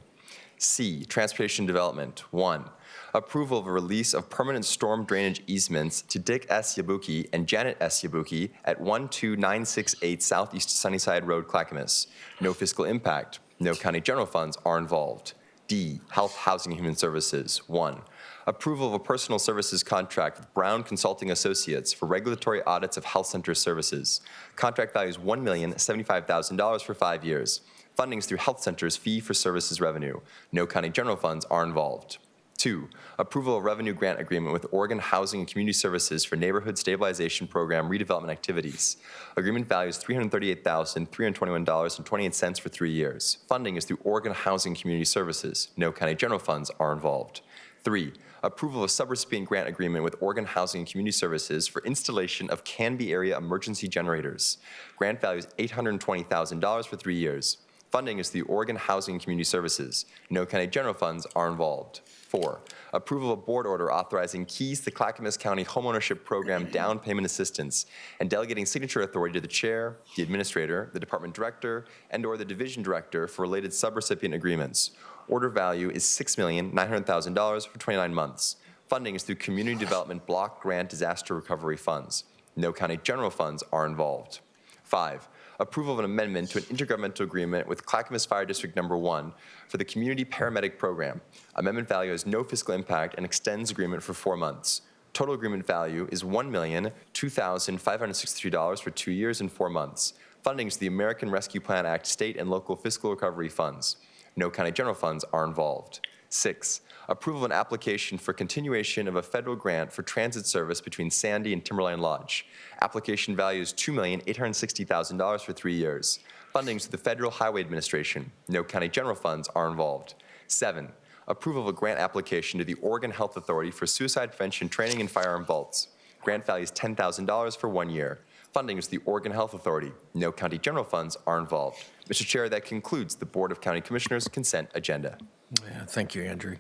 C, Transportation Development. 1, approval of a release of permanent storm drainage easements to Dick S. Yabuki and Janet S. Yabuki at 12968 Southeast Sunnyside Road, Clackamas. No fiscal impact. No county general funds are involved. D, Health, Housing, and Human Services. 1, approval of a personal services contract with Brown Consulting Associates for regulatory audits of health center services. Contract value is $1,075,000 for 5 years. Funding is through health centers' fee-for-services revenue. No county general funds are involved. 2, approval of revenue grant agreement with Oregon Housing and Community Services for Neighborhood Stabilization Program redevelopment activities. Agreement value is $338,321.28 for 3 years. Funding is through Oregon Housing and Community Services. No county general funds are involved. 3, approval of subrecipient grant agreement with Oregon Housing and Community Services for installation of Canby area emergency generators. Grant value is $820,000 for 3 years. Funding is through Oregon Housing and Community Services. No county general funds are involved. 4, approval of board order authorizing keys to Clackamas County Homeownership Program down payment assistance and delegating signature authority to the chair, the administrator, the department director, and/or the division director for related subrecipient agreements. Order value is $6,900,000 for 29 months. Funding is through Community Development Block Grant Disaster Recovery Funds. No county general funds are involved. 5, approval of an amendment to an intergovernmental agreement with Clackamas Fire District Number 1 for the Community Paramedic Program. Amendment value has no fiscal impact and extends agreement for 4 months. Total agreement value is $1,002,563 for 2 years and 4 months. Funding is the American Rescue Plan Act state and local fiscal recovery funds. No county general funds are involved. 6, approval of an application for continuation of a federal grant for transit service between Sandy and Timberline Lodge. Application value is $2,860,000 for 3 years. Funding is to the Federal Highway Administration. No county general funds are involved. 7, approval of a grant application to the Oregon Health Authority for suicide prevention training and firearm vaults. Grant value is $10,000 for 1 year. Funding is the Oregon Health Authority. No county general funds are involved. Mr. Chair, that concludes the Board of County Commissioners consent agenda.
Yeah, thank you, Andrew.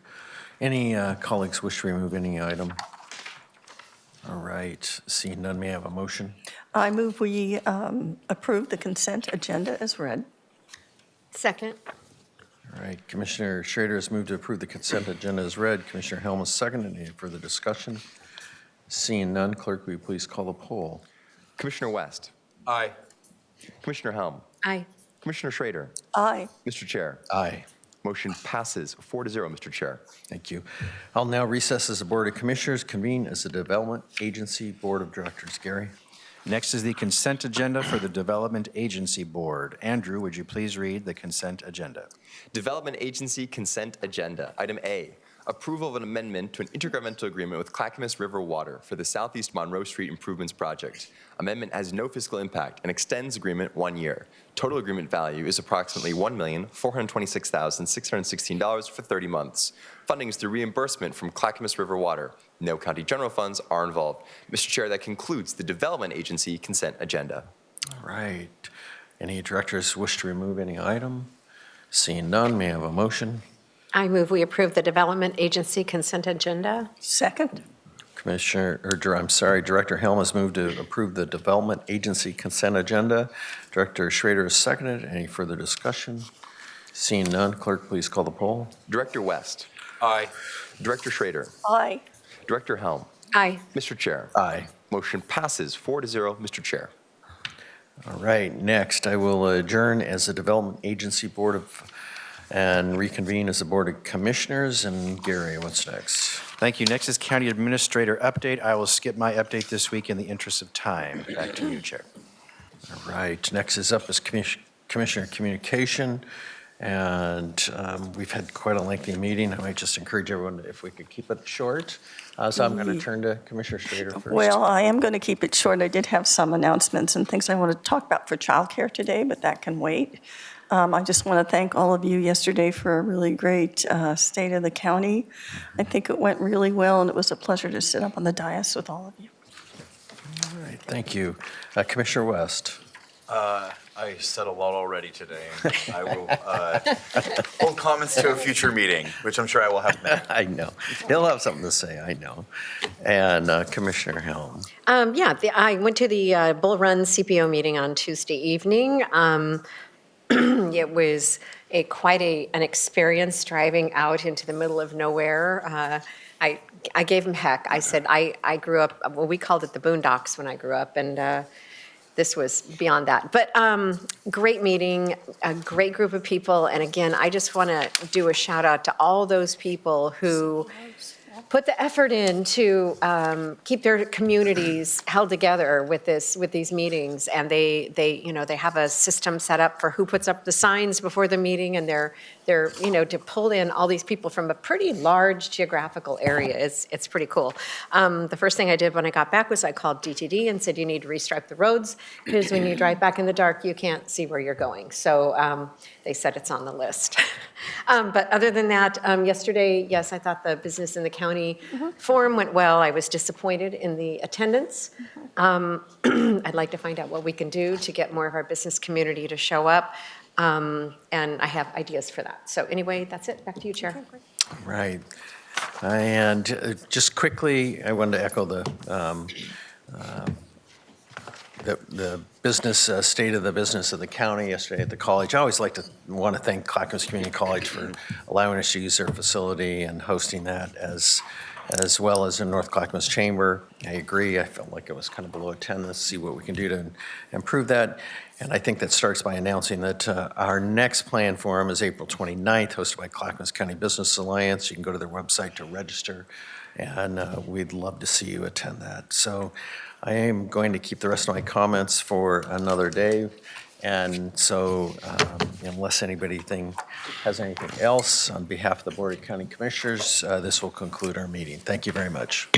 Any colleagues wish to remove any item? All right, seeing none, may I have a motion?
I move we approve the consent agenda as read.
Second.
All right, Commissioner Schrader has moved to approve the consent agenda as read. Commissioner Helm has seconded. Any further discussion? Seeing none, clerk, will you please call the poll?
Commissioner West.
Aye.
Commissioner Helm.
Aye.
Commissioner Schrader.
Aye.
Mr. Chair.
Aye.
Motion passes 4-0, Mr. Chair.
Thank you. I'll now recess as the Board of Commissioners, convene as the Development Agency Board of Directors. Gary?
Next is the consent agenda for the Development Agency Board. Andrew, would you please read the consent agenda?
Development Agency Consent Agenda. Item A, approval of an amendment to an intergovernmental agreement with Clackamas River Water for the Southeast Monroe Street Improvements Project. Amendment has no fiscal impact and extends agreement 1 year. Total agreement value is approximately $1,426,616 for 30 months. Funding is through reimbursement from Clackamas River Water. No county general funds are involved. Mr. Chair, that concludes the Development Agency consent agenda.
All right. Any directors wish to remove any item? Seeing none, may I have a motion?
I move we approve the Development Agency consent agenda.
Second.
Director Helm has moved to approve the Development Agency consent agenda. Director Schrader has seconded. Any further discussion? Seeing none, clerk, please call the poll.
Director West.
Aye.
Director Schrader.
Aye.
Director Helm.
Aye.
Mr. Chair.
Aye.
Motion passes 4-0, Mr. Chair.
All right, next, I will adjourn as the Development Agency Board and reconvene as the Board of Commissioners. And Gary, what's next?
Thank you. Next is County Administrator update. I will skip my update this week in the interest of time. Back to you, Chair.
All right, next is up is Commissioner Communication. And we've had quite a lengthy meeting. I might just encourage everyone if we could keep it short. So I'm going to turn to Commissioner Schrader first.
Well, I am going to keep it short. I did have some announcements and things I want to talk about for childcare today, but that can wait. I just want to thank all of you yesterday for a really great State of the County. I think it went really well, and it was a pleasure to sit up on the dais with all of you.
All right, thank you. Commissioner West.
I said a lot already today. I will hold comments to a future meeting, which I'm sure I will have now.
I know. He'll have something to say, I know. And Commissioner Helm.
I went to the Bull Run CPO meeting on Tuesday evening. It was quite an experience driving out into the middle of nowhere. I gave him heck. I said, I grew up, well, we called it the Boondocks when I grew up, and this was beyond that. But great meeting, a great group of people. And again, I just want to do a shout out to all those people who put the effort in to keep their communities held together with these meetings. And they have a system set up for who puts up the signs before the meeting, and they're to pull in all these people from a pretty large geographical area. It's pretty cool. The first thing I did when I got back was I called DTD and said, you need to restripe the roads because when you drive back in the dark, you can't see where you're going. So they said it's on the list. But other than that, yesterday, yes, I thought the Business in the County Forum went well. I was disappointed in the attendance. I'd like to find out what we can do to get more of our business community to show up. And I have ideas for that. So anyway, that's it. Back to you, Chair.
Right. And just quickly, I wanted to echo the business, state of the business of the county yesterday at the college. I always want to thank Clackamas Community College for allowing us to use their facility and hosting that as well as the North Clackamas Chamber. I agree. I felt like it was kind of below attendance. See what we can do to improve that. And I think that starts by announcing that our next planned forum is April 29th, hosted by Clackamas County Business Alliance. You can go to their website to register, and we'd love to see you attend that. So I am going to keep the rest of my comments for another day. And so unless anybody has anything else, on behalf of the Board of County Commissioners, this will conclude our meeting. Thank you very much.